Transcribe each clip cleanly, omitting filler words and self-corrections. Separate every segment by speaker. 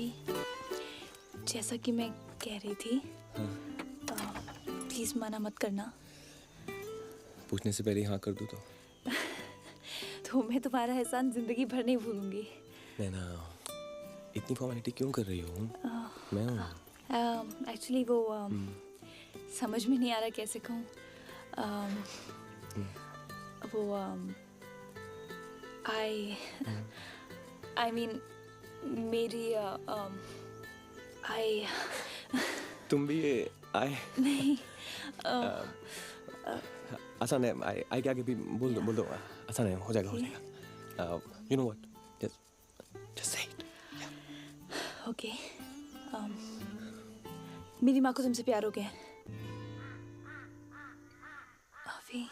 Speaker 1: अभी जैसा कि मैं कह रही थी, प्लीज मना मत करना।
Speaker 2: पूछने से पहले हाँ कर दूँ
Speaker 1: तो मैं तुम्हारा एहसान जिंदगी भर नहीं भूलूंगी।
Speaker 2: नैना, इतनी फॉर्मेलिटी क्यों कर रही हो? मैं हूँ।
Speaker 1: एक्चुअली वो समझ में नहीं आ रहा कैसे कहूँ। वो आई मीन मेरी
Speaker 2: तुम भी आए?
Speaker 1: नहीं
Speaker 2: आसान है। आई के आगे भी बोल दो आसान है, हो जाएगा। You know what, just say it.
Speaker 1: Okay. मेरी माँ को तुमसे प्यार हो गया है। अभी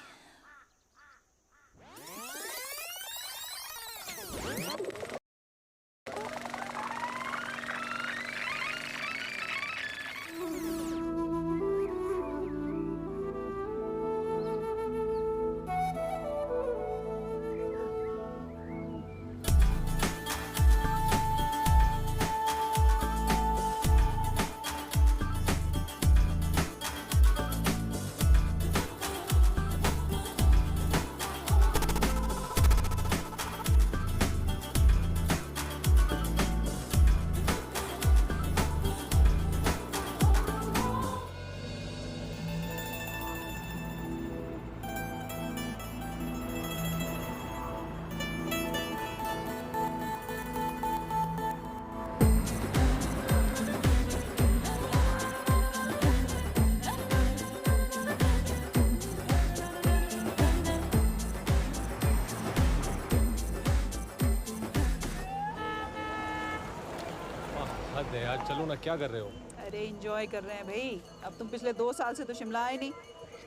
Speaker 3: हद है यार, चलो ना, क्या कर रहे हो?
Speaker 4: अरे एंजॉय कर रहे हैं भाई। अब तुम पिछले 2 साल से तो शिमला आए नहीं,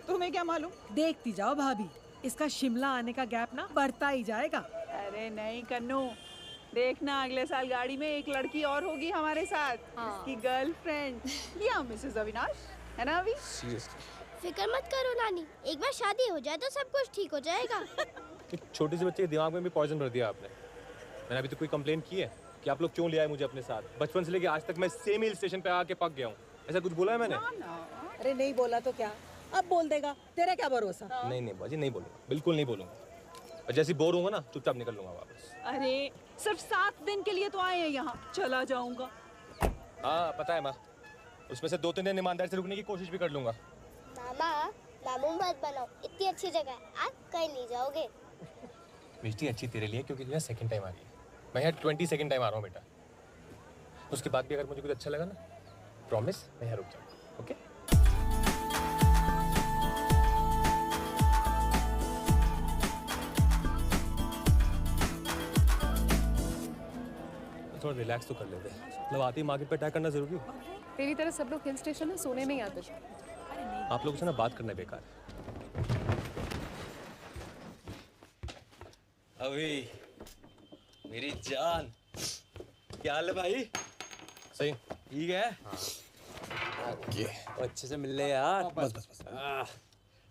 Speaker 4: तुम्हें क्या मालूम।
Speaker 5: देखती जाओ भाभी, इसका शिमला आने का गैप ना बढ़ता ही जाएगा।
Speaker 4: अरे नहीं कन्नू, देखना अगले साल गाड़ी में एक लड़की और होगी हमारे साथ, इसकी गर्लफ्रेंड या मिसेस अविनाश, है ना? अभी
Speaker 6: फिक्र मत करो नानी, एक बार शादी हो जाए तो सब कुछ ठीक हो जाएगा।
Speaker 3: एक छोटी सी बच्चे के दिमाग में भी पॉइजन भर दिया आपने। मैंने अभी तो कोई कंप्लेंट की है कि आप लोग क्यों ले आए मुझे अपने साथ? बचपन से लेके आज तक मैं सेम हिल स्टेशन पे आके पक गया हूँ। ऐसा कुछ बोला है मैंने?
Speaker 5: अरे नहीं बोला तो क्या, अब बोल देगा, तेरा क्या भरोसा।
Speaker 3: नहीं बाजी, नहीं बोलूंगा, बिल्कुल नहीं बोलूंगा। और जैसे बोर होऊंगा ना, चुपचाप निकल लूंगा वापस।
Speaker 4: अरे सिर्फ 7 दिन के लिए तो आए हैं यहाँ, चला जाऊंगा।
Speaker 3: हाँ पता है माँ, उसमें से 2-3 दिन ईमानदारी से रुकने की कोशिश भी कर लूंगा।
Speaker 6: मामा मामू मत बनाओ, इतनी अच्छी जगह है, आप कहीं नहीं जाओगे।
Speaker 3: मिष्टी अच्छी तेरे लिए क्योंकि तुझे सेकंड टाइम आ रही है। मैं यहाँ 22nd टाइम आ रहा हूँ बेटा। उसके बाद भी अगर मुझे कुछ अच्छा लगा ना, प्रॉमिस मैं यहाँ रुक जाऊँगा। ओके? थोड़ा रिलैक्स तो कर लेते हैं। मतलब आते ही मार्केट पे अटैक करना जरूरी हो?
Speaker 7: तेरी तरह सब लोग हिल स्टेशन में सोने में ही आते थे।
Speaker 3: आप लोगों से ना बात करना बेकार है।
Speaker 2: अभी मेरी जान, क्या हाल है भाई?
Speaker 3: सही
Speaker 2: ठीक है?
Speaker 3: ये
Speaker 2: अच्छे से मिल ले यार।
Speaker 3: बस।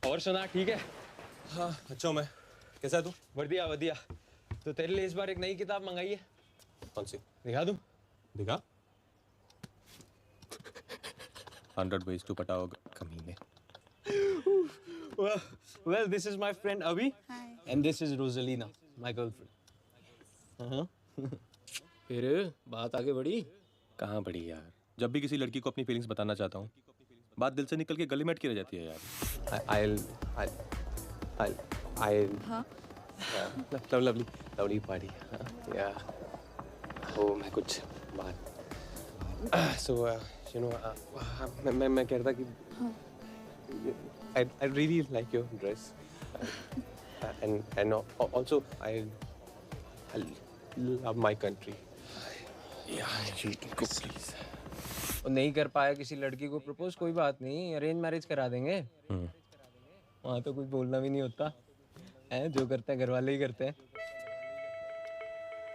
Speaker 3: और सुना, ठीक है?
Speaker 2: हाँ अच्छा हूँ मैं। कैसा है तू?
Speaker 3: बढ़िया बढ़िया। तो तेरे लिए इस बार एक नई किताब मंगाई है।
Speaker 2: कौन सी?
Speaker 3: दिखा दूँ?
Speaker 2: दिखा। 100 ways to पटाओ कमीने।
Speaker 3: Well, this is my friend Avi. Hi. And this is Rosalina, my girlfriend.
Speaker 8: फिर बात आगे बढ़ी?
Speaker 2: कहाँ बढ़ी यार? जब भी किसी लड़की को अपनी फीलिंग्स बताना चाहता हूँ, बात दिल से निकल के गले में अटकी रह जाती है यार। I'll
Speaker 1: हाँ?
Speaker 2: lovely party। Yeah। वो मैं कुछ बात। So you know, मैं कह रहा था कि I really like your dress, and also I love my country। Yeah, you can go please।
Speaker 8: और नहीं कर पाया किसी लड़की को प्रपोज, कोई बात नहीं, अरेंज मैरिज करा देंगे। वहाँ तो कुछ बोलना भी नहीं होता है, जो करते हैं घर वाले ही करते हैं।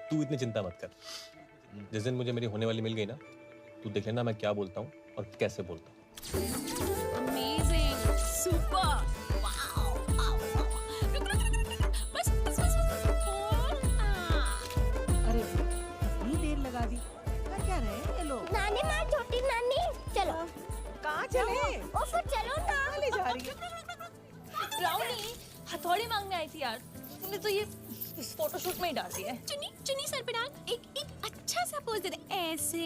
Speaker 3: तू इतनी चिंता मत कर। जिस दिन मुझे मेरी होने वाली मिल गई ना, तू देख लेना मैं क्या बोलता हूँ और कैसे बोलता हूँ।
Speaker 1: अमेजिंग, सुपर, वाओ, बस।
Speaker 5: अरे इतनी देर लगा दी, कर क्या रहे हैं ये लोग?
Speaker 6: नानी माँ, छोटी नानी, चलो।
Speaker 4: कहाँ चले?
Speaker 6: ओ फिर चलो ना।
Speaker 4: ले जा रही है।
Speaker 1: राउनी हथौड़ी मांगने आई थी यार, तुमने तो ये इस फोटोशूट में ही डाल दिया है।
Speaker 9: चुन्नी चुन्नी सर पे डाल, एक अच्छा सा पोज दे दे ऐसे।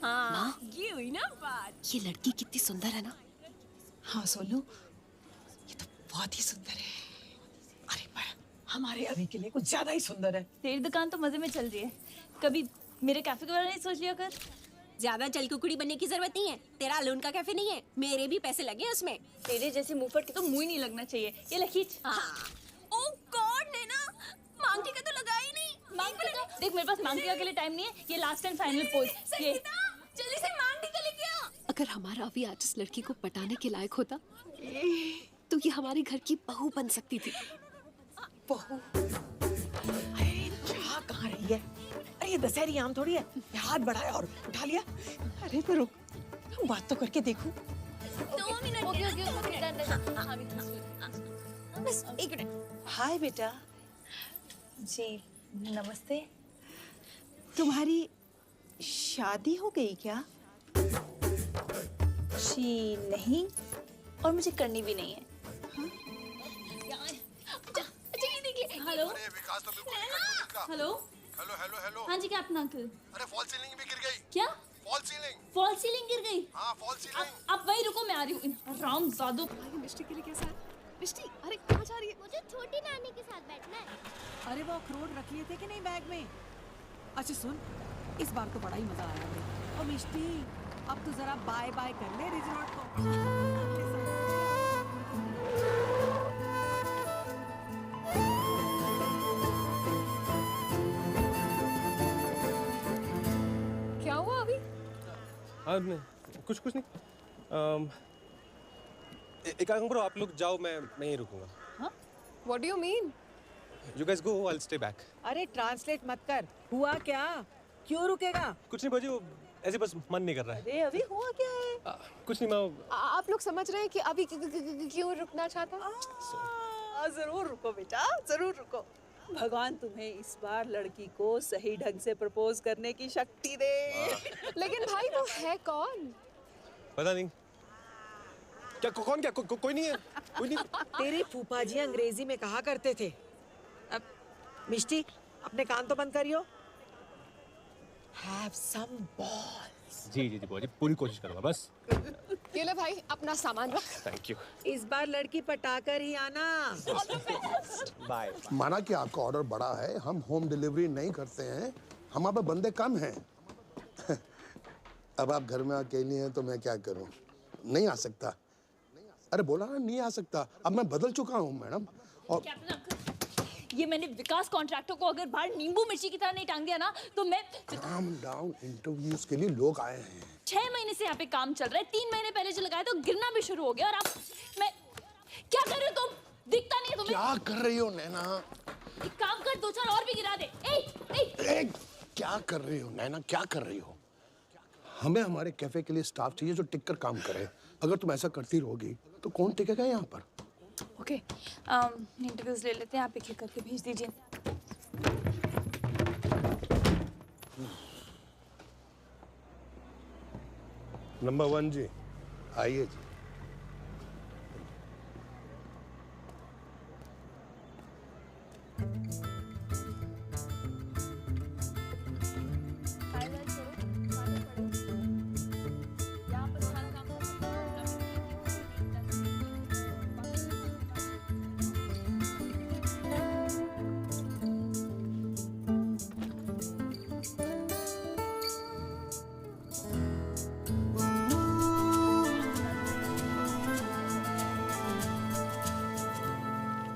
Speaker 9: हाँ ये हुई ना बात। ये लड़की कितनी सुंदर है ना।
Speaker 4: हाँ सोनू, ये तो बहुत ही सुंदर है। अरे पर हमारे अभी के लिए कुछ ज्यादा ही सुंदर है।
Speaker 1: तेरी दुकान तो मजे में चल रही है, कभी मेरे कैफे के बारे में नहीं सोच लिया कर?
Speaker 9: ज्यादा चलकुकुड़ी बनने की जरूरत नहीं है। तेरा अलोन का कैफे नहीं है, मेरे भी पैसे लगे हैं उसमें।
Speaker 1: तेरे जैसे मुंहफट के तो मुंह ही नहीं लगना चाहिए। ये लखीच।
Speaker 9: ओ गॉड नैना, मांगटी का तो लगा ही नहीं।
Speaker 1: मांगटी का देख, मेरे पास मांगटी के लिए टाइम नहीं है। ये लास्ट एंड फाइनल पोज। ये
Speaker 9: जल्दी से मांगटी का लेके आ। अगर हमारा अभी आज इस लड़की को पटाने के लायक होता तो ये हमारे घर की बहू बन सकती थी।
Speaker 4: बहू? अरे क्या कहाँ रही है? अरे ये दशहरी आम थोड़ी है, ये हाथ बढ़ाया और उठा लिया। अरे तो रुक, हम बात तो करके देखूं।
Speaker 9: 2 मिनट। बस 1 मिनट।
Speaker 4: हाय बेटा। जी नमस्ते। तुम्हारी शादी हो गई क्या?
Speaker 1: जी नहीं, और मुझे करनी भी नहीं है। हेलो
Speaker 10: विकास तो बिल्कुल नहीं।
Speaker 1: Hello
Speaker 10: hello hello hello.
Speaker 1: हाँ जी कैप्टन अंकल।
Speaker 10: अरे फॉल सीलिंग भी गिर गई।
Speaker 1: क्या?
Speaker 10: Fall ceiling.
Speaker 1: फॉल सीलिंग गिर गई?
Speaker 10: हाँ फॉल सीलिंग।
Speaker 1: आप वहीं रुको, मैं आ रही हूँ। राम जादू।
Speaker 7: मिष्टी के लिए कैसा है? मिष्टी अरे कहाँ जा रही है?
Speaker 6: मुझे छोटी नानी के साथ बैठना है।
Speaker 5: अरे वो अखरोट रख लिए थे कि नहीं बैग में? अच्छा सुन, इस बार तो बड़ा ही मजा आया हमें। और मिष्टी, अब तो जरा बाय बाय कर ले रिजॉर्ट को।
Speaker 7: क्या हुआ अभी?
Speaker 3: नहीं, कुछ नहीं। एक काम करो, आप लोग जाओ, मैं यहीं रुकूंगा।
Speaker 7: What do you mean?
Speaker 3: You guys go, I'll stay back.
Speaker 5: अरे ट्रांसलेट मत कर। हुआ क्या? क्यों रुकेगा?
Speaker 3: कुछ नहीं बाजी, वो ऐसे बस मन नहीं कर रहा है।
Speaker 4: अरे अभी हुआ क्या है?
Speaker 3: कुछ नहीं, मैं
Speaker 7: आप लोग समझ रहे हैं कि अभी क्यों रुकना चाहता?
Speaker 4: जरूर रुको बेटा, जरूर रुको। भगवान तुम्हें इस बार लड़की को सही ढंग से प्रपोज करने की शक्ति दे।
Speaker 7: लेकिन भाई वो है कौन?
Speaker 3: पता नहीं। क्या कौन? क्या कोई नहीं है? कोई नहीं।
Speaker 5: तेरे फूफा जी अंग्रेजी में कहा करते थे। अब मिष्टी, अपने कान तो बंद करियो। Have some balls.
Speaker 3: जी बाजी, पूरी कोशिश करूंगा बस।
Speaker 7: ये ले भाई अपना सामान रख।
Speaker 3: Thank you.
Speaker 5: इस बार लड़की पटाकर ही आना।
Speaker 3: बाय।
Speaker 10: माना कि आपका ऑर्डर बड़ा है, हम होम डिलीवरी नहीं करते हैं, हमारे पे बंदे कम हैं। अब आप घर में अकेली हैं तो मैं क्या करूं? नहीं आ सकता। अरे बोला ना नहीं आ सकता। अब मैं बदल चुका हूं मैडम। और
Speaker 1: कैप्टन अंकल, ये मैंने विकास कॉन्ट्रैक्टर को अगर बाहर नींबू मिर्ची की तरह नहीं टांग दिया ना तो मैं।
Speaker 10: काम डाउन, इंटरव्यूज के लिए लोग आए हैं।
Speaker 1: 6 महीने से यहाँ पे काम चल रहा है, 3 महीने पहले जो लगाया तो गिरना भी शुरू हो गया। और आप मैं क्या कर रहे हो तुम? दिखता नहीं है तुम्हें?
Speaker 10: क्या कर रही हो नैना?
Speaker 1: एक काम कर, 2-4 और भी गिरा दे।
Speaker 10: ए, क्या कर रही हो नैना? क्या कर रही हो? हमें हमारे कैफे के लिए स्टाफ चाहिए जो टिक कर काम करे। अगर तुम ऐसा करती रहोगी तो कौन टिकेगा यहाँ पर?
Speaker 1: ओके, इंटरव्यूज ले लेते हैं, आप एक-एक करके भेज दीजिए।
Speaker 10: नंबर 1 जी, आइए जी।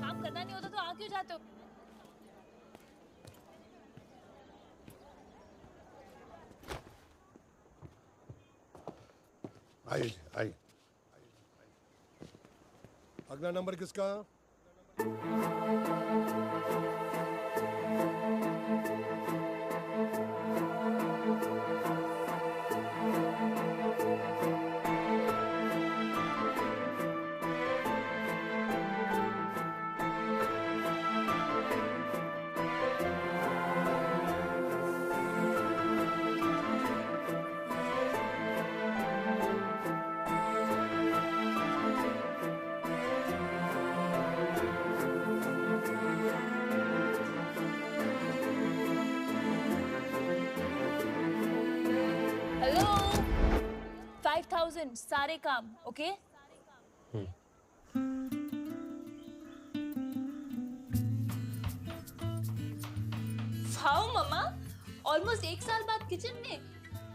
Speaker 1: काम करना नहीं होता तो आ क्यों जाते हो?
Speaker 10: आइए जी, आइए। अगला नंबर किसका?
Speaker 1: 50,000 सारे काम, ओके? वाओ मम्मा, ऑलमोस्ट 1 साल बाद किचन में।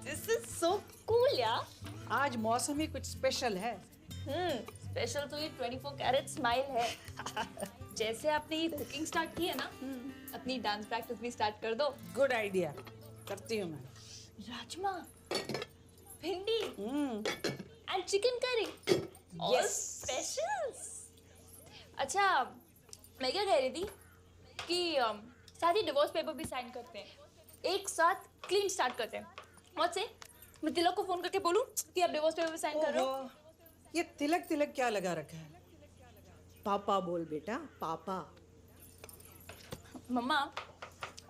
Speaker 1: दिस इज सो कूल यार।
Speaker 5: आज मौसम ही कुछ स्पेशल है।
Speaker 1: स्पेशल तो ये 24 कैरेट स्माइल है। जैसे आपने ये कुकिंग स्टार्ट की है ना, अपनी डांस प्रैक्टिस भी स्टार्ट कर दो।
Speaker 5: गुड आइडिया, करती हूँ मैं।
Speaker 1: राजमा, भिंडी and chicken curry, all specials. अच्छा, मैं क्या कह रही थी कि साथ ही डिवोर्स पेपर भी साइन करते हैं, एक साथ क्लीन स्टार्ट करते हैं। व्हाट से मैं तिलक को फोन करके बोलूं कि आप डिवोर्स पेपर साइन कर रहे हो?
Speaker 5: ये तिलक तिलक क्या लगा रखा है? पापा बोल बेटा, पापा।
Speaker 1: मम्मा,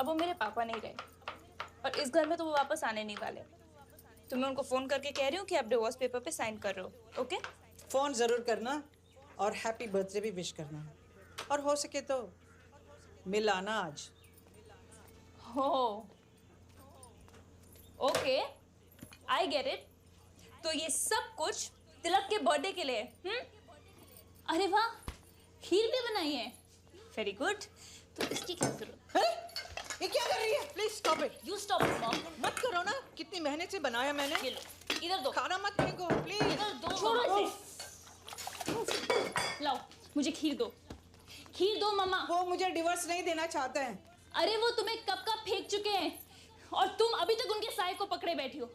Speaker 1: अब वो मेरे पापा नहीं रहे और इस घर में तो वो वापस आने नहीं वाले। तो मैं उनको फोन करके कह रही हूँ कि आप डिवोर्स पेपर पे साइन कर रहे हो, ओके?
Speaker 5: फोन जरूर करना और हैप्पी बर्थडे भी विश करना, और हो सके तो मिल आना आज।
Speaker 1: हो, ओके, आई गेट इट। तो ये सब कुछ तिलक के बर्थडे के लिए, अरे वाह, खीर भी बनाई है, वेरी गुड। तो इसकी क्या जरूरत
Speaker 5: है? ये क्या कर रही है? Please stop it.
Speaker 1: You stop it mom.
Speaker 5: मत करो ना, कितनी मेहनत से बनाया मैंने।
Speaker 1: ये लो, इधर दो।
Speaker 5: खाना मत फेंको प्लीज।
Speaker 1: इधर दो, छोड़ो इसे। लाओ, मुझे खीर दो, खीर दो मम्मा।
Speaker 5: वो मुझे डिवोर्स नहीं देना चाहते हैं।
Speaker 1: अरे वो तुम्हें कब का फेंक चुके हैं और तुम अभी तक उनके साय को पकड़े बैठी हो।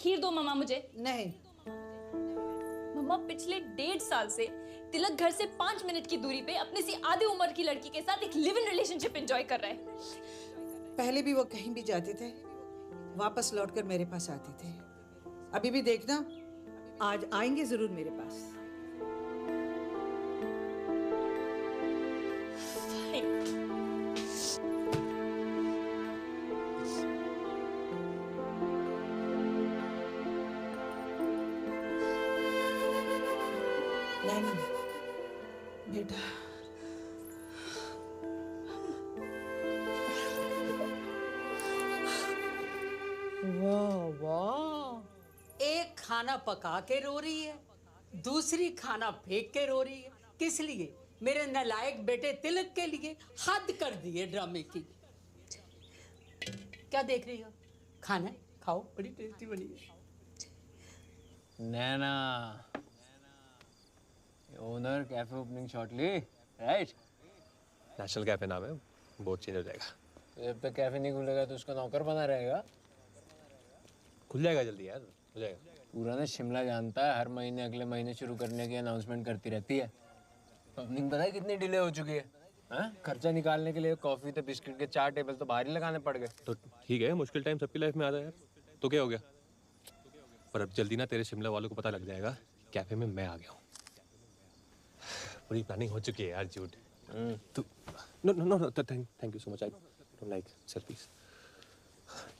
Speaker 1: खीर दो मम्मा मुझे।
Speaker 5: नहीं
Speaker 1: मम्मा, पिछले 1.5 साल से तिलक घर से 5 मिनट की दूरी पे अपनी सी आधी उम्र की लड़की के साथ एक लिव इन रिलेशनशिप एंजॉय कर रहा है।
Speaker 5: पहले भी वो कहीं भी जाते थे, वापस लौटकर मेरे पास आते थे। अभी भी देखना, आज आएंगे जरूर मेरे पास। नहीं बेटा, वाह वाह, एक खाना पका के रो रही है, दूसरी खाना फेंक के रो रही है। किस लिए? मेरे नालायक बेटे तिलक के लिए। हद कर दी है ड्रामे की। क्या देख रही हो? खाना खाओ, बड़ी टेस्टी बनी है।
Speaker 8: Naina, owner cafe opening shortly, right?
Speaker 3: National cafe नाम है, बहुत चेंज हो जाएगा।
Speaker 8: जब तक कैफे नहीं खुलेगा तो उसका नौकर बना रहेगा।
Speaker 3: खुल जाएगा जल्दी यार, हो जाएगा।
Speaker 8: पूरा ना शिमला जानता है, हर महीने अगले महीने शुरू करने की अनाउंसमेंट करती रहती है। ओपनिंग पता है कितनी डिले हो चुकी है? हाँ? खर्चा निकालने के लिए कॉफी तो बिस्किट के 4 टेबल तो बाहर ही लगाने पड़ गए।
Speaker 3: तो ठीक है, मुश्किल टाइम सबकी लाइफ में आता है यार, तो क्या हो गया? पर अब जल्दी ना तेरे शिमला वालों को पता लग जाएगा कैफे में मैं आ गया हूँ। पूरी प्लानिंग हो चुकी है यार, झूठ। तो no no no, thank you so much. I don't like selfies.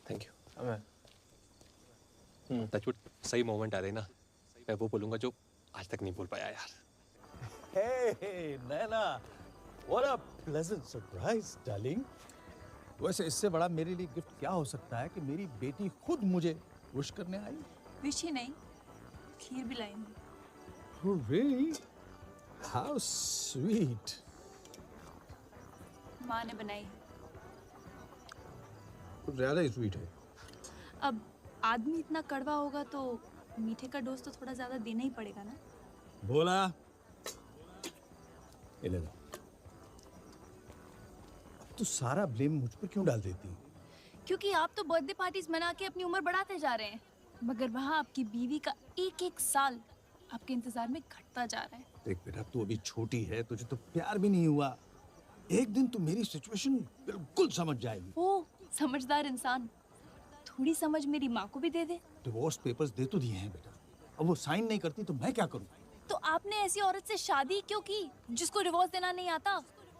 Speaker 3: Thank you. Touchwood, सही मोमेंट आ रही ना, मैं वो बोलूँगा जो आज तक नहीं बोल पाया यार।
Speaker 11: Hey, Naina, what a pleasant surprise, darling. वैसे इससे बड़ा मेरे लिए गिफ्ट क्या हो सकता है कि मेरी बेटी खुद मुझे विश करने आई।
Speaker 1: विश ही नहीं, खीर भी लाई हूँ।
Speaker 11: Oh, really? How sweet.
Speaker 1: माँ ने बनाई है।
Speaker 11: कुछ ज़्यादा ही स्वीट है।
Speaker 1: अब आदमी इतना कड़वा होगा तो मीठे का डोज तो थोड़ा ज्यादा देना ही पड़ेगा ना।
Speaker 11: बोला, ये ले लो। अब तो सारा ब्लेम मुझ पर क्यों डाल देती?
Speaker 1: क्योंकि आप तो बर्थडे पार्टीज मना के अपनी उम्र बढ़ाते जा रहे हैं, मगर वहाँ आपकी बीवी का एक साल आपके इंतजार में घटता जा रहा है।
Speaker 11: देख बेटा, तू अभी छोटी है, तुझे तो प्यार भी नहीं हुआ। एक दिन तू मेरी सिचुएशन बिल्कुल समझ जाएगी।
Speaker 1: ओ, समझदार इंसान, थोड़ी समझ मेरी माँ को भी दे दे।
Speaker 11: डिवोर्स पेपर्स दे तो दिए हैं बेटा, अब वो साइन नहीं करती तो मैं क्या करूं?
Speaker 1: तो आपने ऐसी औरत से शादी क्यों की जिसको डिवोर्स देना नहीं आता?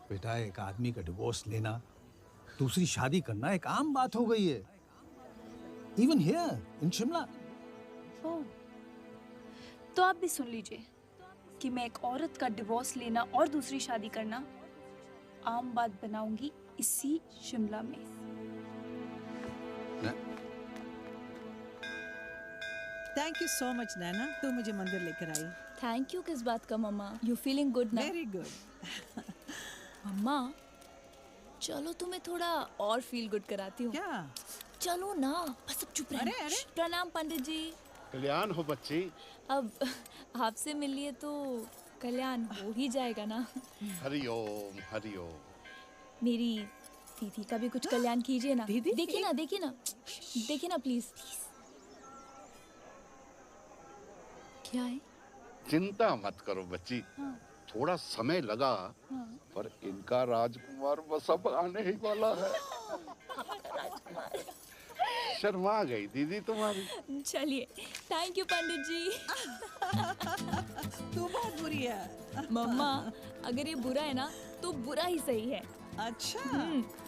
Speaker 11: बेटा, एक आदमी का डिवोर्स लेना, दूसरी शादी करना एक आम बात हो गई है। Even here in Shimla.
Speaker 1: Oh, तो आप भी सुन लीजिए कि मैं एक औरत का डिवोर्स लेना और दूसरी शादी करना आम बात बनाऊंगी इसी शिमला में।
Speaker 4: थैंक यू सो मच नैना, तू मुझे मंदिर लेकर आई।
Speaker 1: थैंक यू किस बात का मम्मा? यू फीलिंग गुड ना?
Speaker 4: Very good.
Speaker 1: मम्मा चलो तुम्हें थोड़ा और फील गुड कराती हूँ।
Speaker 4: क्या?
Speaker 1: चलो ना, बस अब चुप रहना।
Speaker 4: अरे।
Speaker 1: प्रणाम पंडित जी।
Speaker 10: कल्याण हो बच्ची।
Speaker 1: अब आपसे मिलिए तो कल्याण हो ही जाएगा ना।
Speaker 10: हरिओम हरिओम।
Speaker 1: मेरी दीदी का भी कुछ कल्याण कीजिए ना।
Speaker 4: दीदी?
Speaker 1: देखिए ना, देखिए ना, देखिए ना प्लीज। क्या है?
Speaker 10: चिंता मत करो बच्ची, थोड़ा समय लगा पर इनका राजकुमार बस अब आने ही वाला है। शर्मा गई दीदी तुम्हारी।
Speaker 1: चलिए, थैंक यू पंडित जी।
Speaker 4: तू बहुत बुरी है।
Speaker 1: मम्मा अगर ये बुरा है ना तो बुरा ही सही है।
Speaker 4: अच्छा।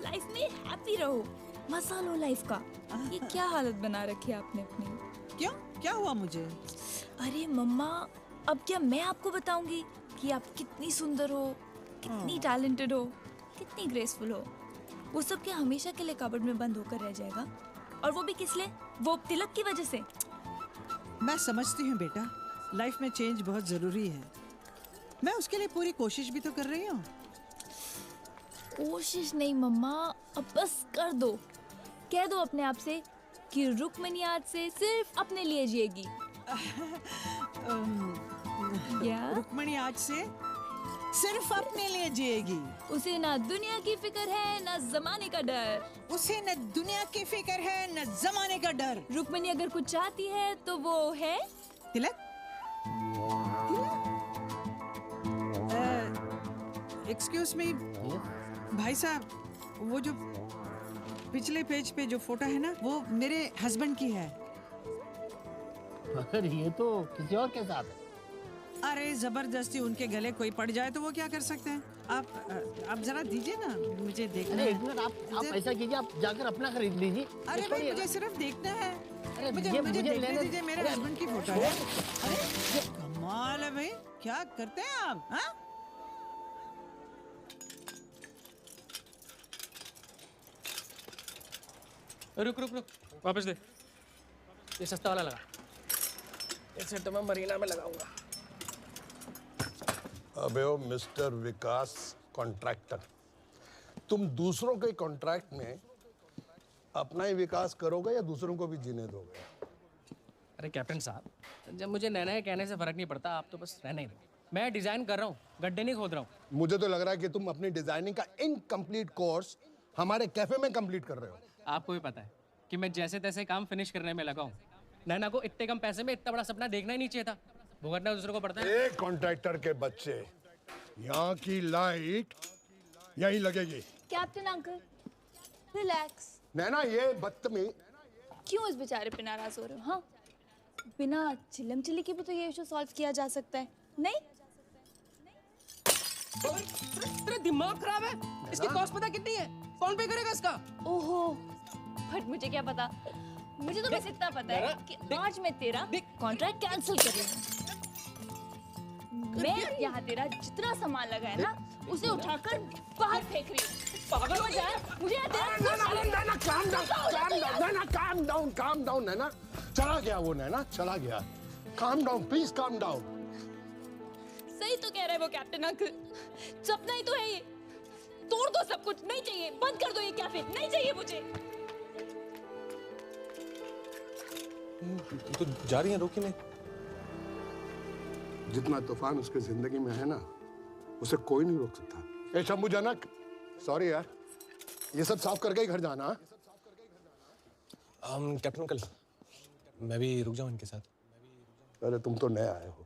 Speaker 1: लाइफ में हैप्पी रहो, मजा लो लाइफ का। ये क्या हालत बना रखी है आपने अपनी?
Speaker 4: क्यों, क्या हुआ मुझे?
Speaker 1: अरे मम्मा, अब क्या मैं आपको बताऊंगी कि आप कितनी सुंदर हो, कितनी टैलेंटेड हो, कितनी ग्रेसफुल हो? वो सब क्या हमेशा के लिए कबर्ड में बंद होकर रह जाएगा? और वो भी किस लिए? वो तिलक की वजह से।
Speaker 4: मैं समझती हूँ बेटा, लाइफ में चेंज बहुत जरूरी है। मैं उसके लिए पूरी कोशिश भी तो कर रही हूँ।
Speaker 1: कोशिश नहीं मम्मा, अब बस कर दो। कह दो अपने आप से कि रुक्मिणी आज से सिर्फ अपने लिए जिएगी।
Speaker 4: रुक्मिणी आज से सिर्फ अपने लिए जिएगी।
Speaker 1: उसे ना दुनिया की फिक्र है ना जमाने का डर।
Speaker 4: उसे न दुनिया की फिक्र है न जमाने का डर।
Speaker 1: रुक्मिणी अगर कुछ चाहती है तो वो है
Speaker 4: तिलक। एक्सक्यूज मी भाई साहब, वो जो पिछले पेज पे जो फोटो है ना, वो मेरे हस्बैंड की है।
Speaker 11: मगर ये तो किसी और के साथ है।
Speaker 4: अरे जबरदस्ती उनके गले कोई पड़ जाए तो वो क्या कर सकते हैं? आप जरा दीजिए ना, मुझे देखना है।
Speaker 11: एक मिनट, आप ऐसा कीजिए, आप जाकर अपना खरीद लीजिए।
Speaker 4: अरे भाई मुझे सिर्फ देखना है।
Speaker 11: अरे
Speaker 4: मुझे
Speaker 11: मुझे
Speaker 4: देखने
Speaker 11: लेने
Speaker 4: दीजिए, मेरे हस्बैंड की फोटो है। अरे कमाल है भाई, क्या करते हैं आप? हाँ?
Speaker 8: रुक रुक रुक, वापस दे। ये सस्ता वाला लगा। इसे तो मैं मरीना में लगाऊंगा।
Speaker 10: अबे ओ मिस्टर विकास कॉन्ट्रैक्टर, तुम दूसरों के कॉन्ट्रैक्ट में अपना ही विकास करोगे या दूसरों को भी जीने दोगे?
Speaker 8: अरे कैप्टन साहब, जब मुझे नैना के कहने से फर्क नहीं पड़ता, आप तो बस रहने ही दो। मैं डिजाइन कर रहा हूँ, गड्ढे नहीं खोद रहा हूँ।
Speaker 10: मुझे तो लग रहा है कि तुम अपनी डिजाइनिंग का इनकम्प्लीट कोर्स हमारे कैफे में कंप्लीट कर रहे हो।
Speaker 8: आपको भी पता है कि मैं जैसे तैसे काम फिनिश करने में लगा हूँ। नैना को इतने कम पैसे में इतना बड़ा सपना देखना ही नहीं चाहिए था। भुगतना दूसरों को पड़ता है।
Speaker 10: एक कॉन्ट्रैक्टर के बच्चे, यहाँ की लाइट यहीं लगेगी।
Speaker 1: Captain uncle relax.
Speaker 10: नैना ये बदतमीज।
Speaker 1: क्यों इस बेचारे पे नाराज हो रहे हो? हाँ, बिना चिल्लम चिल्ली के भी तो ये इशू सॉल्व किया जा सकता है, नहीं?
Speaker 8: तेरा दिमाग खराब है? इसकी कॉस्ट पता कितनी है? कौन पे करेगा इसका?
Speaker 1: ओहो, बट मुझे क्या पता। मुझे तो बस इतना पता है कि आज मैं तेरा कॉन्ट्रैक्ट कैंसिल कर रही हूँ। मैं यहाँ तेरा जितना सामान लगा है ना, उसे उठाकर बाहर फेंक रही हूँ। पागल हो जाए, मुझे यहाँ तेरा
Speaker 10: काम डाउन नैना। चला गया वो, नैना चला गया। Calm down please, calm down.
Speaker 1: सही तो कह रहे हैं वो कैप्टन अंकल, सपना ही तो है ये। तोड़ दो सब कुछ, नहीं चाहिए, बंद कर दो ये कैफे, नहीं चाहिए मुझे।
Speaker 3: तो जा रही है, रोकी नहीं।
Speaker 10: जितना तूफान उसके जिंदगी में है ना, उसे कोई नहीं रोक सकता। ए शंभुजनक, सॉरी यार, ये सब साफ करके ही घर जाना।
Speaker 3: कैप्टन अंकल, मैं भी रुक जाऊं इनके साथ।
Speaker 10: अरे तुम तो नए आए हो,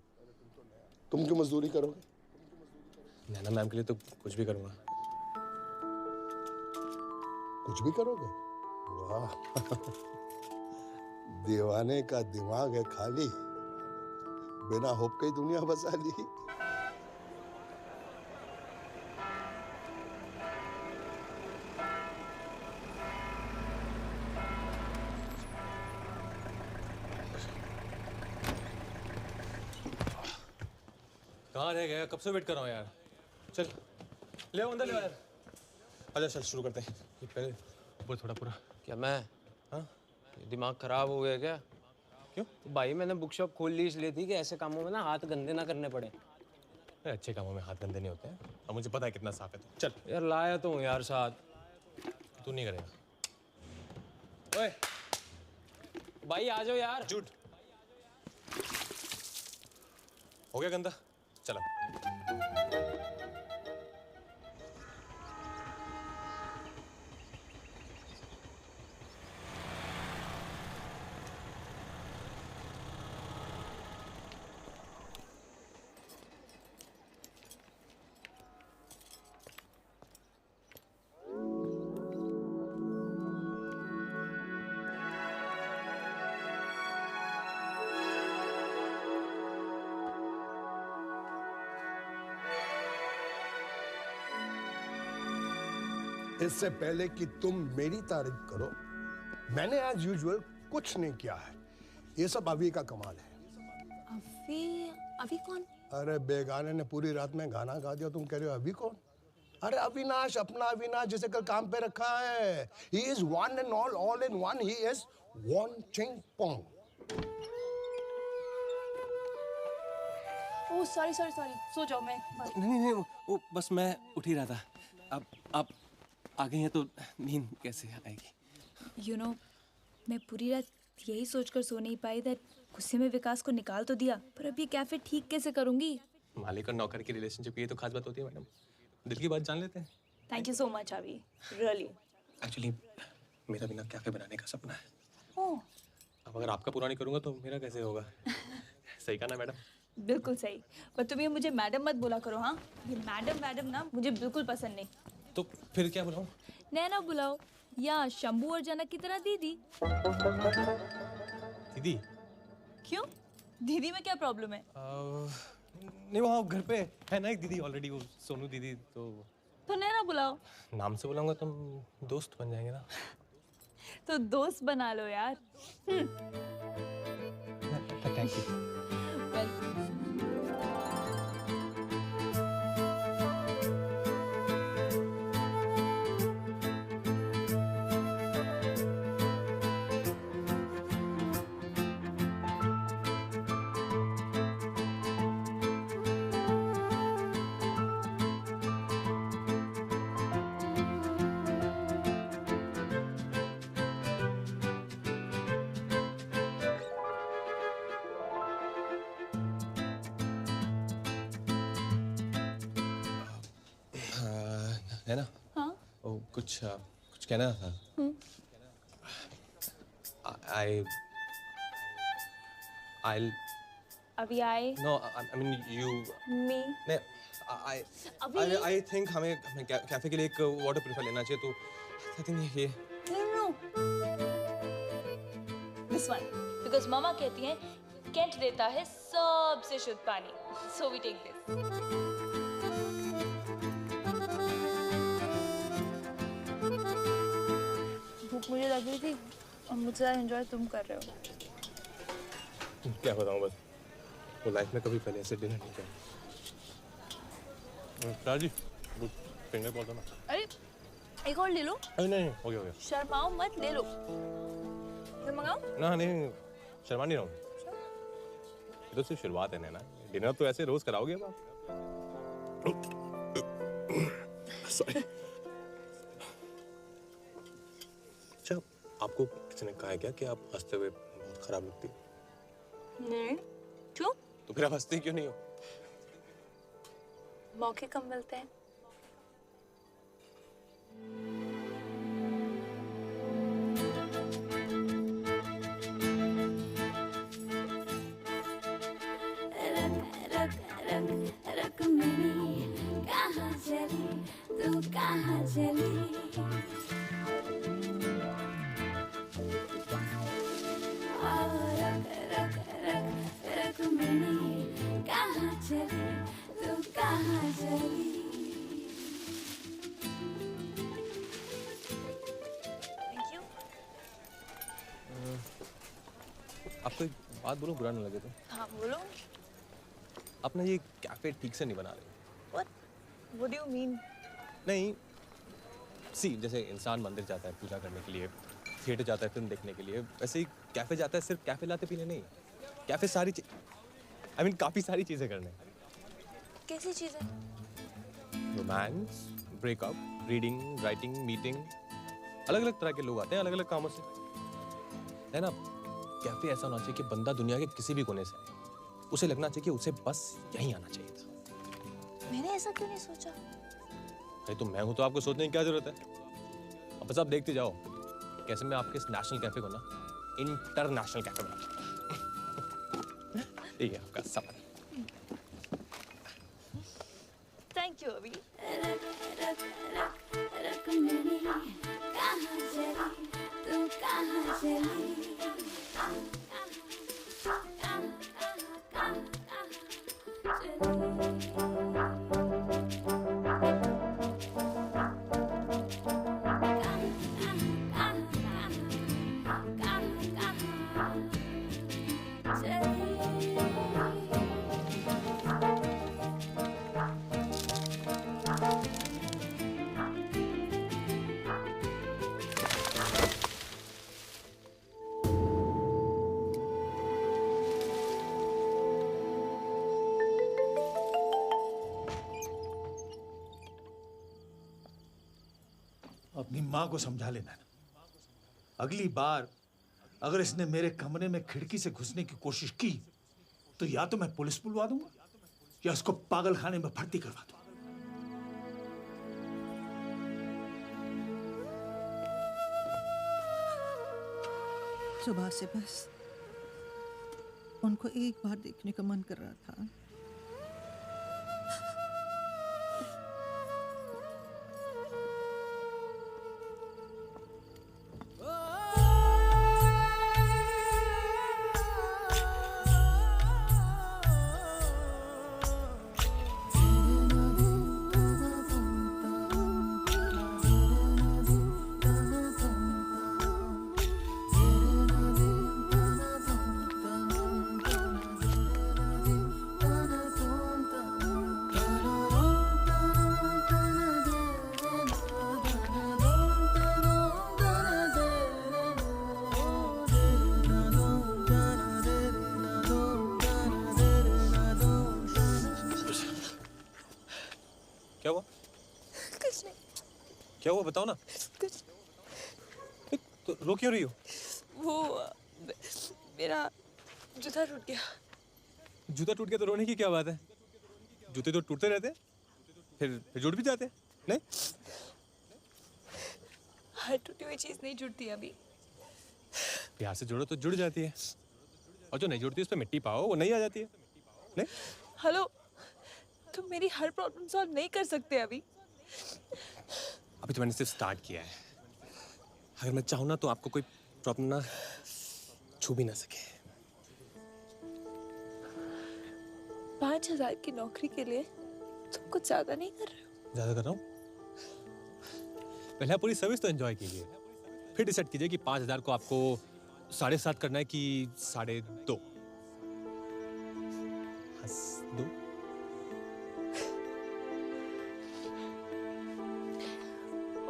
Speaker 10: तुम क्यों मजदूरी करोगे?
Speaker 3: नैना मैम के लिए तो कुछ भी करूंगा।
Speaker 10: कुछ भी करोगे? वाह दीवाने का दिमाग है खाली, बिना होप के ही दुनिया बसा ली।
Speaker 3: कहाँ रह गया? कब से वेट कर रहा हूँ यार। चल ले आओ, अंदर ले आओ यार। आजा चल शुरू करते हैं। ये पहले बोल थोड़ा पूरा।
Speaker 8: क्या मैं? हाँ? दिमाग खराब हो गया क्या?
Speaker 3: क्यों?
Speaker 8: तो भाई मैंने बुक शॉप खोल ली इसलिए थी कि ऐसे कामों में ना हाथ गंदे ना करने पड़े।
Speaker 3: अच्छे कामों में हाथ गंदे नहीं होते हैं और मुझे पता है कितना साफ है तू। चल
Speaker 8: यार लाया तो हूँ यार साथ।
Speaker 3: तू नहीं करेगा।
Speaker 8: ओए भाई आ जाओ यार।
Speaker 3: झूठ हो गया गंदा, चलो।
Speaker 10: इससे पहले कि तुम मेरी तारीफ करो, मैंने एज यूजुअल कुछ नहीं किया है। ये सब अभी का कमाल है।
Speaker 1: अभी कौन?
Speaker 10: अरे बेगाने ने पूरी रात में गाना गा दिया, तुम कह रहे हो अभी कौन? अरे अविनाश, अपना अविनाश जिसे कल काम पे रखा है। He is one and all in one. He is Won Ching Pong.
Speaker 1: Oh sorry so जाओ मैं।
Speaker 3: नहीं वो बस मैं उठ ही रहा था। अब आप आ गई हैं तो नींद कैसे आएगी?
Speaker 1: यू नो, मैं पूरी रात यही सोचकर सो नहीं पाई दैट गुस्से में विकास को निकाल तो दिया, पर अब ये कैफे ठीक कैसे करूंगी?
Speaker 3: मालिक और नौकर की रिलेशनशिप ये तो खास बात होती है मैडम। दिल की बात जान लेते हैं।
Speaker 1: थैंक यू सो मच अभी, रियली।
Speaker 3: एक्चुअली मेरा बिना कैफे बनाने का सपना है।
Speaker 1: ओह
Speaker 3: अब अगर आपका पूरा नहीं करूंगा तो मेरा कैसे होगा? सही कहा ना मैडम?
Speaker 1: बिल्कुल सही, पर तुम ये मुझे मैडम मत बोला करो। हाँ, ये मैडम ना मुझे बिल्कुल पसंद नहीं।
Speaker 3: तो फिर क्या बुलाऊं?
Speaker 1: नैना बुलाओ, या शंभू और जनक की तरह दीदी।
Speaker 3: दीदी?
Speaker 1: क्यों? दीदी में क्या प्रॉब्लम है?
Speaker 3: नहीं वो घर पे है ना एक दीदी ऑलरेडी, वो सोनू दीदी। तो
Speaker 1: नैना बुलाओ।
Speaker 3: नाम से बुलाऊंगा तुम दोस्त बन जाएंगे ना।
Speaker 1: तो दोस्त बना लो यार।
Speaker 3: Thank you. है ना?
Speaker 1: हाँ?
Speaker 3: ओ, कुछ कहना था। I'll
Speaker 1: अभी आए?
Speaker 3: No, I mean you.
Speaker 1: Me?
Speaker 3: नहीं,
Speaker 1: अभी?
Speaker 3: I think हमें कैफे के लिए एक वाटर प्यूरिफायर लेना चाहिए, तो I think ये
Speaker 1: No. This one, because मामा कहती हैं कैंट देता है सबसे शुद्ध पानी, so we take this. भूख मुझे लग रही थी और मुझे एंजॉय तुम कर रहे हो।
Speaker 3: क्या बताऊं, बस वो लाइफ में कभी पहले ऐसे डिनर नहीं किया। राजी, वो फिंगर बोल दो ना।
Speaker 1: अरे एक और ले लो।
Speaker 3: अरे नहीं हो गया
Speaker 1: शर्माओ मत, ले लो। मैं मंगाऊं?
Speaker 3: ना नहीं, शर्मा नहीं रहा हूँ। ये तो सिर्फ शुरुआत है ना, डिनर तो ऐसे रोज कराओगे अब आप। सॉरी। अच्छा, आपको किसी ने कहा है क्या कि आप हंसते हुए बहुत खराब लगती है?
Speaker 1: नहीं। क्यों?
Speaker 3: तो फिर आप हंसती क्यों नहीं हो?
Speaker 1: मौके कम मिलते हैं।
Speaker 12: रक मेरी कहाँ चली तू कहाँ चली रक मेरी कहाँ चली तू कहाँ चली।
Speaker 1: Thank you.
Speaker 3: आपको एक बात बोलो, बुरा ना लगे तो?
Speaker 1: हाँ बोलो।
Speaker 3: आप ना ये कैफे ठीक से नहीं बना रहे हो।
Speaker 1: What do you mean?
Speaker 3: नहीं, सी जैसे इंसान मंदिर जाता है पूजा करने के लिए, थिएटर जाता है फिल्म देखने के लिए, वैसे ही कैफे जाता है सिर्फ कैफे लाते पीने नहीं, कैफे सारी I mean काफी सारी चीजें करने।
Speaker 1: कैसी चीजें?
Speaker 3: Romance, breakup, reading, writing, meeting, अलग अलग तरह के लोग आते हैं अलग अलग कामों से, है ना। कैफे ऐसा होना चाहिए कि बंदा दुनिया के किसी भी कोने से आए, उसे लगना चाहिए कि उसे बस यहीं आना चाहिए था।
Speaker 1: मैंने ऐसा क्यों नहीं सोचा?
Speaker 3: अरे तो मैं हूं तो आपको सोचने की क्या जरूरत है। अब बस आप देखते जाओ कैसे मैं आपके इस नेशनल कैफे को ना इंटरनेशनल कैफे बना दूंगा। ठीक है आपका सामान।
Speaker 1: थैंक यू अभी।
Speaker 12: रुक्मिणी कहाँ चली तू कहाँ चली
Speaker 11: अपनी माँ को समझा लेना। अगली बार अगर इसने मेरे कमरे में खिड़की से घुसने की कोशिश की तो या तो मैं पुलिस बुलवा दूंगा या इसको पागल खाने में भर्ती करवा दूंगा।
Speaker 4: सुबह से बस उनको एक बार देखने का मन कर रहा था।
Speaker 3: क्या हुआ?
Speaker 1: कुछ नहीं।
Speaker 3: क्या हुआ बताओ ना।
Speaker 1: कुछ
Speaker 3: तो रो क्यों रही हो?
Speaker 1: वो मेरा जूता टूट गया।
Speaker 3: जूता टूट गया तो रोने की क्या बात है? जूते तो टूटते रहते हैं, फिर जुड़ भी जाते हैं। नहीं,
Speaker 1: हर टूटी हुई चीज नहीं जुड़ती अभी।
Speaker 3: प्यार से जोड़ो तो जुड़ जाती है, और जो नहीं जुड़ती उस पर मिट्टी पाओ वो नहीं आ जाती है। नहीं,
Speaker 1: हेलो, तुम मेरी हर प्रॉब्लम सॉल्व नहीं कर सकते अभी।
Speaker 3: अभी तो मैंने सिर्फ स्टार्ट किया है। अगर मैं चाहूँ ना तो आपको कोई प्रॉब्लम ना छू भी ना सके।
Speaker 1: 5,000 की नौकरी के लिए तुम कुछ ज्यादा नहीं कर रहे हो?
Speaker 3: ज्यादा कर रहा हूँ? पहले आप पूरी सर्विस तो एंजॉय कीजिए, फिर डिसाइड कीजिए कि 5,000 को आपको 7.5 करना है कि 2.5। हंस दो।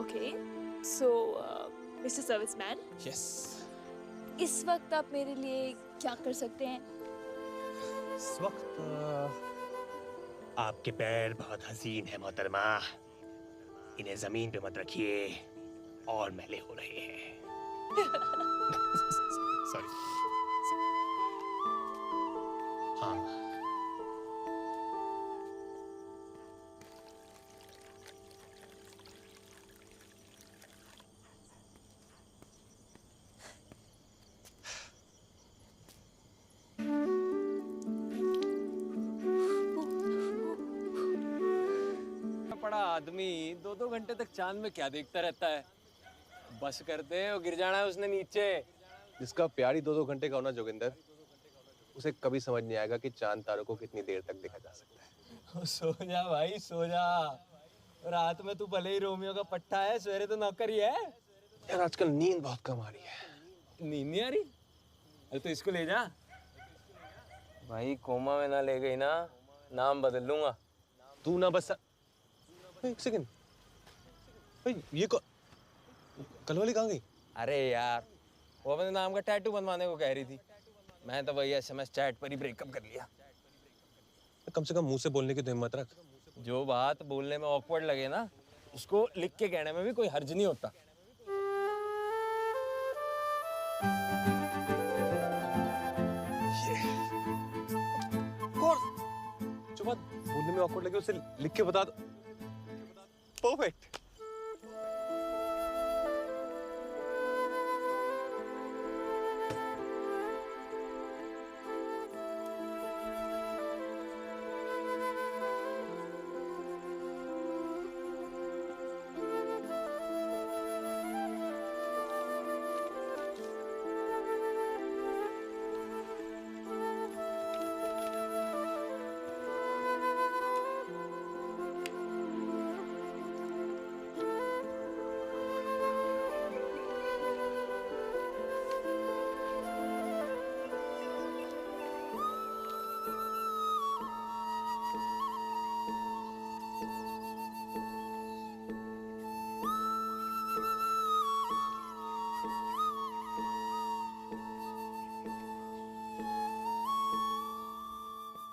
Speaker 1: ओके, सो मिस्टर सर्विसमैन,
Speaker 3: यस,
Speaker 1: इस वक्त आप मेरे लिए क्या कर सकते हैं?
Speaker 3: इस वक्त आपके पैर बहुत हसीन है मोहतरमा, इन्हें जमीन पे मत रखिए और मैले हो रहे हैं। सॉरी। हाँ,
Speaker 8: पड़ा आदमी 2-2 घंटे तक चांद में क्या देखता रहता है? बस करते हैं, वो गिर जाना है उसने नीचे।
Speaker 3: जिसका प्यार ही 2-2 घंटे का होना जोगिंदर, उसे कभी समझ नहीं आएगा कि चांद तारों को कितनी देर तक देखा जा सकता है।
Speaker 8: सो जा भाई सो जा, रात में तू भले ही रोमियो का पट्टा है, सवेरे तो नौकर ही है।
Speaker 3: यार आजकल नींद बहुत कम आ रही है।
Speaker 8: नींद नहीं आ रही? अरे तो इसको ले जा भाई, कोमा में ना ले गई ना नाम बदल लूंगा।
Speaker 3: तू ना बस एक सेकंड, भाई ये कल वाली कहाँ गई?
Speaker 8: अरे यार वो अपने नाम का टैटू बनवाने को कह रही थी। मैं तो वही SMS चैट पर ही ब्रेकअप कर लिया।
Speaker 3: कम से कम मुंह से बोलने की तो हिम्मत रख।
Speaker 8: जो बात बोलने में ऑकवर्ड लगे ना, उसको लिख के कहने में भी कोई हर्ज नहीं होता।
Speaker 3: जो बात बोलने में ऑकवर्ड लगे उसे लिख के बता दो। Perfect.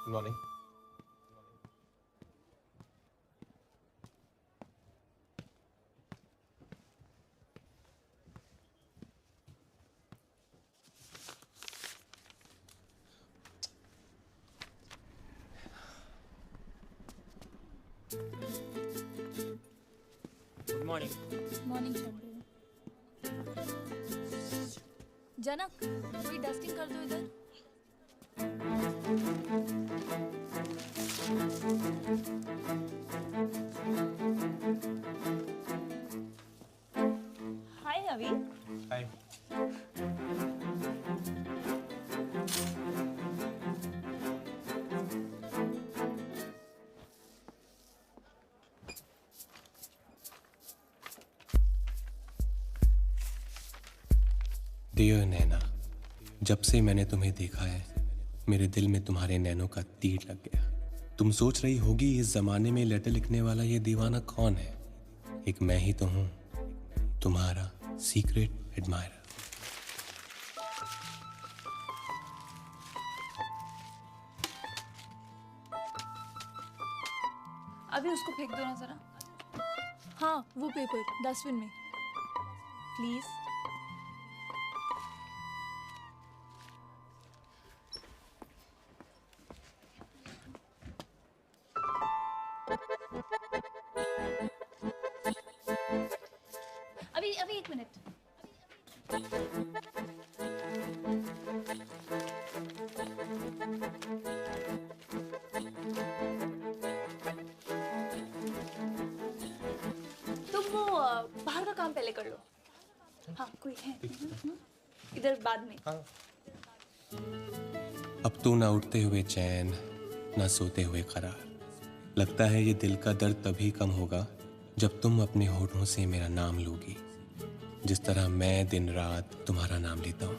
Speaker 3: Good morning.
Speaker 8: Good morning.
Speaker 1: Morning Shambhu. Janak, थोड़ी डस्टिंग कर दो इधर। हाय अभी।
Speaker 3: हाय।
Speaker 2: डियर नैना, जब से मैंने तुम्हें देखा है मेरे दिल में तुम्हारे नैनों का तीर लग गया। तुम सोच रही होगी इस जमाने में लेटर लिखने वाला ये दीवाना कौन है। एक मैं ही तो हूं, तुम्हारा सीक्रेट एडमायरर।
Speaker 1: अभी उसको फेंक दो ना जरा। हाँ, वो पेपर डस्टबिन में प्लीज। अभी एक मिनट। तुम वो बाहर का काम पहले कर लो। हाँ, कोई है इधर बाद में।
Speaker 2: अब तो ना उठते हुए चैन, ना सोते हुए करार। लगता है ये दिल का दर्द तभी कम होगा जब तुम अपने होठों से मेरा नाम लोगी, जिस तरह मैं दिन रात तुम्हारा नाम लेता हूँ।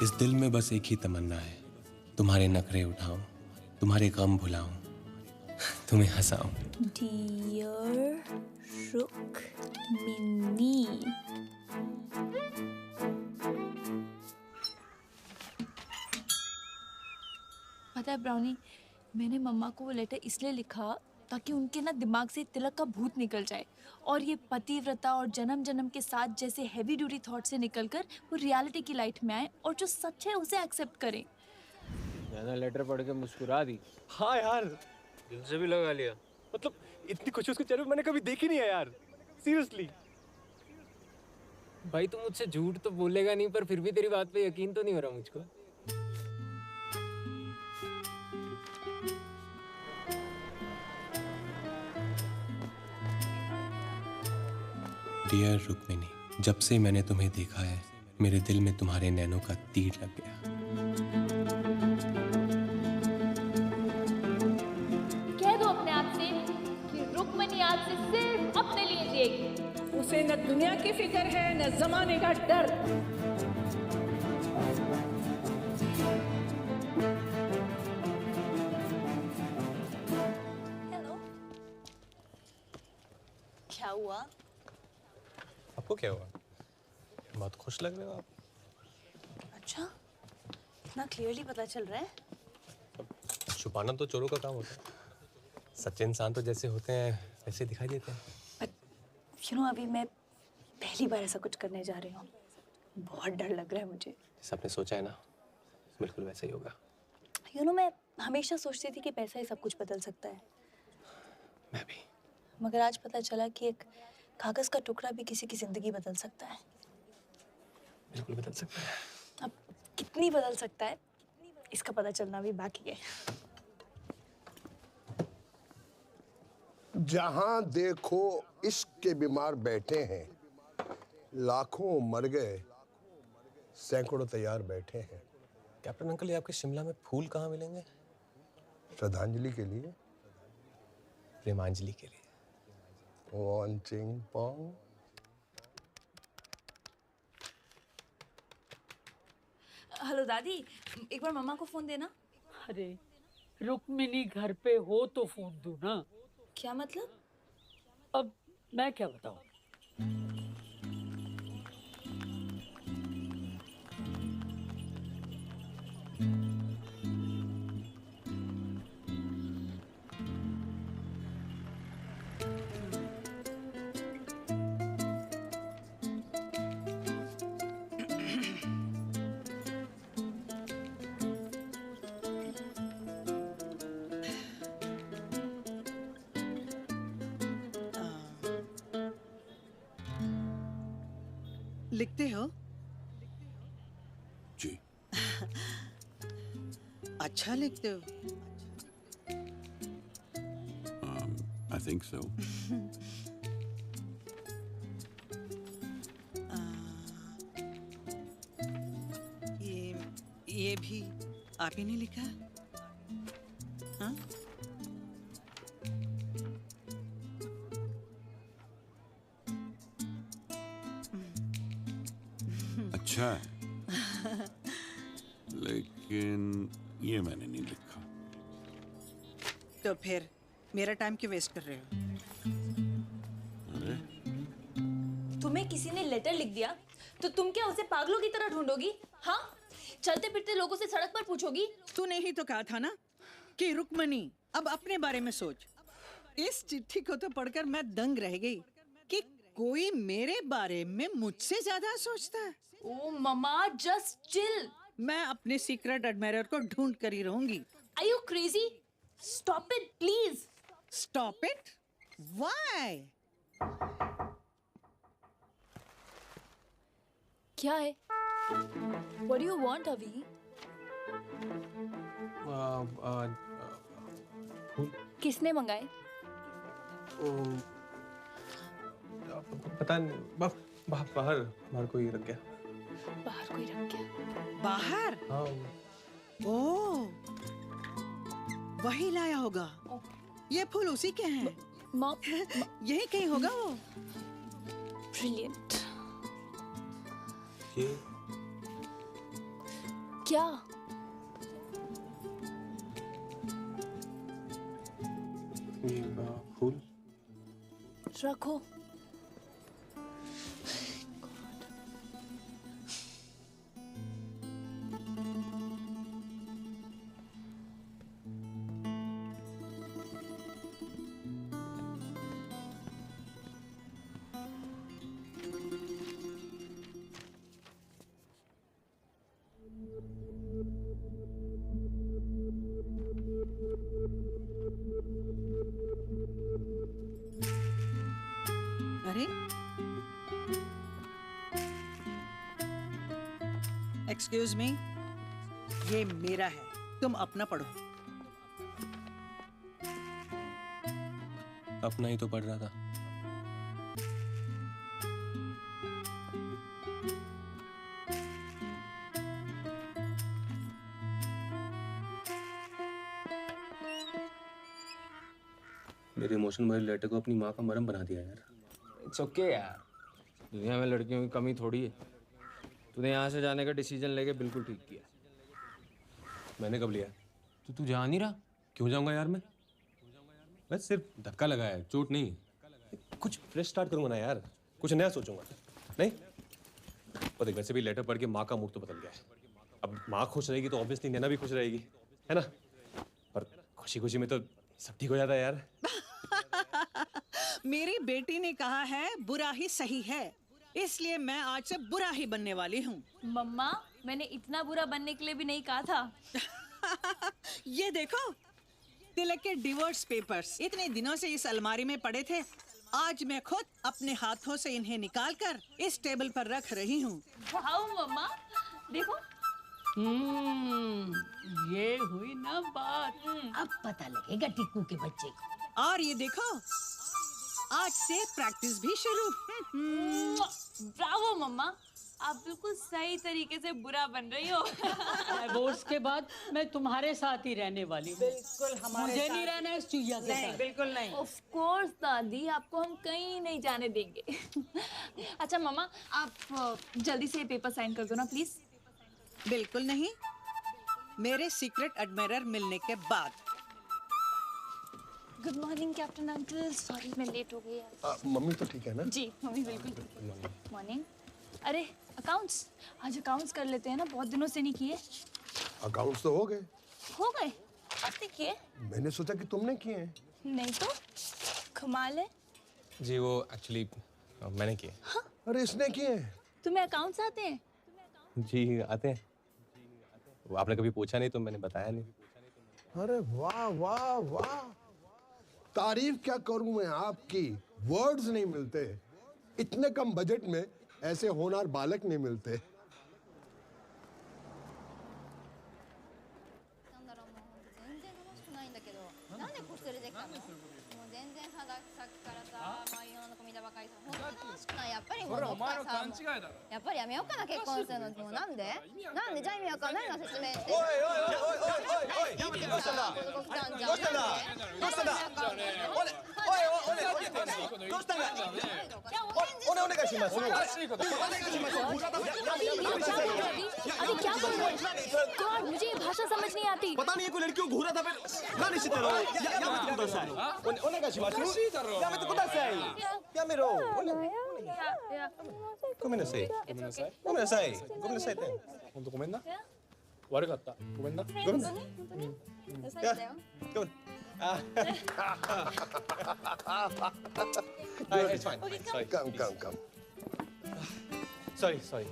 Speaker 2: इस दिल में बस एक ही तमन्ना है, तुम्हारे नखरे उठाऊं, तुम्हारे गम भुलाऊं, तुम्हें हंसाऊं।
Speaker 1: डियर रुक्मिनी, पता है ब्राउनी, मैंने मम्मा को वो लेटर इसलिए लिखा ताकि उनके ना दिमाग से तिलक का भूत निकल जाए और ये पतिव्रता और जन्म जन्म के साथ जैसे हैवी ड्यूटी थॉट से निकलकर वो रियलिटी की लाइट में आए और जो सच है उसे एक्सेप्ट करें।
Speaker 8: मैंने लेटर पढ़ के मुस्कुरा दी।
Speaker 3: हाँ यार,
Speaker 8: दिल से भी लगा लिया।
Speaker 3: मतलब इतनी खुशी उसके चेहरे पे मैंने कभी देखी नहीं है यार, सीरियसली।
Speaker 8: भाई तू मुझसे झूठ तो बोलेगा नहीं, पर फिर भी तेरी बात पे यकीन तो नहीं हो रहा मुझको।
Speaker 2: डियर रुक्मिनी, जब से मैंने तुम्हें देखा है मेरे दिल में तुम्हारे नैनों का तीर लग गया।
Speaker 1: कह दो अपने आप से कि रुक्मिनी आज से सिर्फ अपने लिए जिएगी।
Speaker 4: उसे न दुनिया की फिक्र है न जमाने का डर।
Speaker 13: हुआ?
Speaker 3: आपको क्या हुआ? बहुत खुश लग रहे हो आप।
Speaker 13: अच्छा, इतना क्लियरली पता चल रहा है?
Speaker 3: छुपाना तो चोरों का काम होता है। सच्चे इंसान तो जैसे होते हैं वैसे दिखाई देते हैं।
Speaker 13: अभी मैं पहली बार ऐसा कुछ करने जा रही हूँ। बहुत डर लग रहा है मुझे।
Speaker 3: जैसे आपने सोचा है ना, बिल्कुल वैसा ही होगा।
Speaker 13: मैं हमेशा सोचती थी कि पैसा ही सब कुछ बदल सकता है।
Speaker 3: मैं भी।
Speaker 13: मगर आज पता चला कि एक कागज का टुकड़ा भी किसी की जिंदगी बदल सकता है।
Speaker 3: बिल्कुल बदल सकता है।
Speaker 13: अब कितनी बदल सकता है इसका पता चलना भी बाकी है।
Speaker 10: जहां देखो इश्क के बीमार बैठे हैं, लाखों मर गए, सैकड़ों तैयार बैठे हैं।
Speaker 3: कैप्टन अंकल, ये आपके शिमला में फूल कहाँ मिलेंगे?
Speaker 10: श्रद्धांजलि के लिए,
Speaker 3: प्रेमांजलि के लिए।
Speaker 10: वन चिंग पोंग।
Speaker 13: हेलो दादी, एक बार मम्मा को फोन देना।
Speaker 5: अरे रुक्मिनी घर पे हो तो फोन दो ना।
Speaker 13: क्या मतलब?
Speaker 5: अब मैं क्या बताऊं?
Speaker 4: लिखते हो?
Speaker 14: जी।
Speaker 4: अच्छा लिखते हो।
Speaker 14: I think so.
Speaker 4: ये भी आप ही ने लिखा? हाँ?
Speaker 14: अच्छा है, लेकिन ये मैंने नहीं लिखा।
Speaker 4: तो फिर मेरा टाइम क्यों वेस्ट कर रहे हो?
Speaker 14: अरे
Speaker 13: तुम्हें किसी ने लेटर लिख दिया तो तुम क्या उसे पागलों की तरह ढूंढोगी? हाँ, चलते फिरते लोगों से सड़क पर पूछोगी?
Speaker 4: तूने ही तो कहा था ना कि रुक्मणी अब अपने बारे में सोच। इस चिट्ठी को तो पढ़कर मैं दंग रह गई कि कोई मेरे बारे में मुझसे ज्यादा सोचता है।
Speaker 13: ओ मम्मा, जस्ट चिल।
Speaker 4: मैं अपने सीक्रेट एडमायरर को ढूंढ कर ही रहूंगी।
Speaker 13: Are you crazy? Stop it, please.
Speaker 4: Stop it? Why?
Speaker 1: क्या है? What do you want, अभी?
Speaker 3: फूल।
Speaker 1: किसने मंगाए?
Speaker 3: पता नहीं, बाहर कोई रख गया।
Speaker 1: बाहर कोई रख गया।
Speaker 4: बाहर?
Speaker 3: हाँ।
Speaker 4: ओ, वही लाया होगा। ये फूल उसी के हैं। यही कहीं होगा वो।
Speaker 1: Brilliant.
Speaker 3: ये
Speaker 1: क्या?
Speaker 3: फूल
Speaker 1: रखो।
Speaker 4: अरे एक्सक्यूज मी, ये मेरा है, तुम अपना पढ़ो।
Speaker 2: अपना ही तो पढ़ रहा था। मेरे इमोशन भरे लेटर को अपनी माँ का मरहम बना दिया यार।
Speaker 8: इट्स ओके यार, दुनिया में लड़कियों की कमी थोड़ी है। तूने यहाँ से जाने का डिसीजन लेके बिल्कुल ठीक किया।
Speaker 2: मैंने कब लिया?
Speaker 8: तो तू जा नहीं रहा?
Speaker 2: क्यों जाऊंगा यार मैं? बस सिर्फ धक्का लगा है, चोट नहीं।
Speaker 3: कुछ फ्रेश स्टार्ट करूंगा ना यार, कुछ नया सोचूंगा। नहीं और देख, वैसे भी लेटर पढ़ के माँ का मूड तो बदल गया है। अब माँ खुश रहेगी तो ऑब्वियसली नैना भी खुश रहेगी, है ना? पर खुशी खुशी में तो सब ठीक हो जाता है यार।
Speaker 4: मेरी बेटी ने कहा है बुरा ही सही है, इसलिए मैं आज से बुरा ही बनने वाली हूँ।
Speaker 13: मम्मा, मैंने इतना बुरा बनने के लिए भी नहीं कहा था।
Speaker 4: ये देखो, तिलक के डिवोर्स पेपर्स इतने दिनों से इस अलमारी में पड़े थे। आज मैं खुद अपने हाथों से इन्हें निकालकर इस टेबल पर रख रही हूँ।
Speaker 13: वाओ मम्मा, देखो।
Speaker 5: ये हुई ना बात। अब पता लगेगा टिक्कू के बच्चे को।
Speaker 4: और ये देखो, आज से प्रैक्टिस भी शुरू।
Speaker 13: ब्रावो मम्मा, आप बिल्कुल सही तरीके से बुरा बन रही हो।
Speaker 5: डिवोर्स के बाद मैं तुम्हारे साथ ही रहने वाली हूँ।
Speaker 4: बिल्कुल हमारे
Speaker 5: मुझे नहीं रहना इस चुईया के
Speaker 4: नहीं,
Speaker 5: साथ।
Speaker 4: बिल्कुल नहीं।
Speaker 13: ऑफ कोर्स दादी, आपको हम कहीं नहीं जाने देंगे। अच्छा मम्मा, आप जल्दी से पेपर साइन कर दो ना प्लीज।
Speaker 4: बिल्कुल नहीं, मेरे सीक्रेट एडमायरर मिलने के बाद।
Speaker 13: Good morning captain uncle, sorry मैं लेट हो गई यार।
Speaker 10: मम्मी तो ठीक है ना?
Speaker 13: जी मम्मी बिल्कुल। मॉर्निंग। अरे अकाउंट्स, आज अकाउंट्स कर लेते हैं ना, बहुत दिनों से नहीं किए।
Speaker 10: अकाउंट्स तो हो गए।
Speaker 13: हो गए? आपने किए?
Speaker 10: मैंने सोचा कि तुमने किए हैं।
Speaker 13: नहीं तो कमाल है।
Speaker 3: जी वो एक्चुअली मैंने किए।
Speaker 13: हाँ?
Speaker 10: अरे इसने किए?
Speaker 13: तुम्हें अकाउंट्स आते हैं?
Speaker 3: जी आते हैं, वो आपने कभी पूछा नहीं तो मैंने बताया नहीं।
Speaker 10: अरे वाह वाह वाह, तारीफ क्या करूं मैं आपकी, वर्ड्स नहीं मिलते। इतने कम बजट में ऐसे होनहार बालक नहीं मिलते।
Speaker 13: अरे क्या बोल रहे हैं? गॉड, मुझे ये भाषा समझ नहीं आती।
Speaker 15: पता नहीं कोई लड़की को घूरा था फिर ना निश्चित करो या मत कुछ साई ओने का शिमासु या मत कुछ साई या मेरो
Speaker 3: ごめんなさい。ごめんなさい。ごめんなさい。ごめんなさいって。本当ごめんな。悪かった。ごめんな。ごめんな。いや、ごめん。あ。はい、it's fine. Sorry.
Speaker 10: कम
Speaker 3: Sorry, sorry.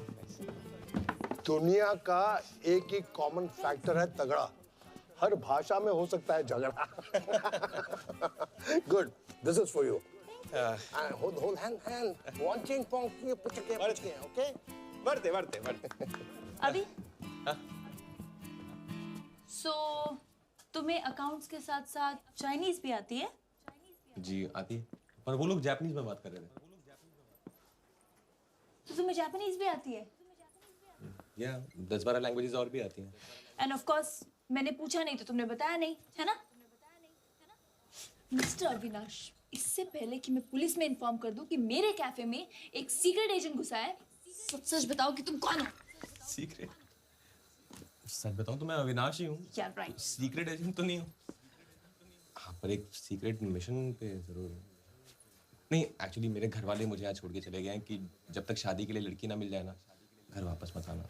Speaker 10: दुनिया का एक ही कॉमन फैक्टर है तगड़ा, हर भाषा में हो सकता है झगड़ा। Good, this is for you. hold hand, watching pong, okay?
Speaker 3: बढ़ते।
Speaker 13: अभी? So, तुम्हें अकाउंट्स के साथ साथ चाइनीज भी आती है?
Speaker 3: जी आती है, पर वो लोग जापानीज में बात कर रहे थे।
Speaker 13: तो तुम्हें जापानीज भी आती है?
Speaker 3: या 10-12 लैंग्वेजेस और भी आती हैं।
Speaker 13: एंड ऑफ कोर्स मैंने पूछा नहीं तो तुमने बताया नहीं, है ना? मिस्टर अविनाश, इससे पहले कि मैं पुलिस में इन्फॉर्म कर दूं कि मेरे कैफे में एक सीक्रेट एजेंट घुसा है, सच बताओ कि तुम कौन हो?
Speaker 3: सीक्रेट? सच बताऊं तो मैं अविनाश ही हूँ।
Speaker 13: Yeah, right.
Speaker 3: सीक्रेट एजेंट तो नहीं हूँ। हाँ, पर एक सीक्रेट मिशन पे जरूर हूँ। नहीं, एक्चुअली मेरे घर वाले मुझे यहाँ छोड़ के चले गए हैं कि जब तक शादी के लिए लड़की ना मिल जाए ना, घर वापस मत आना।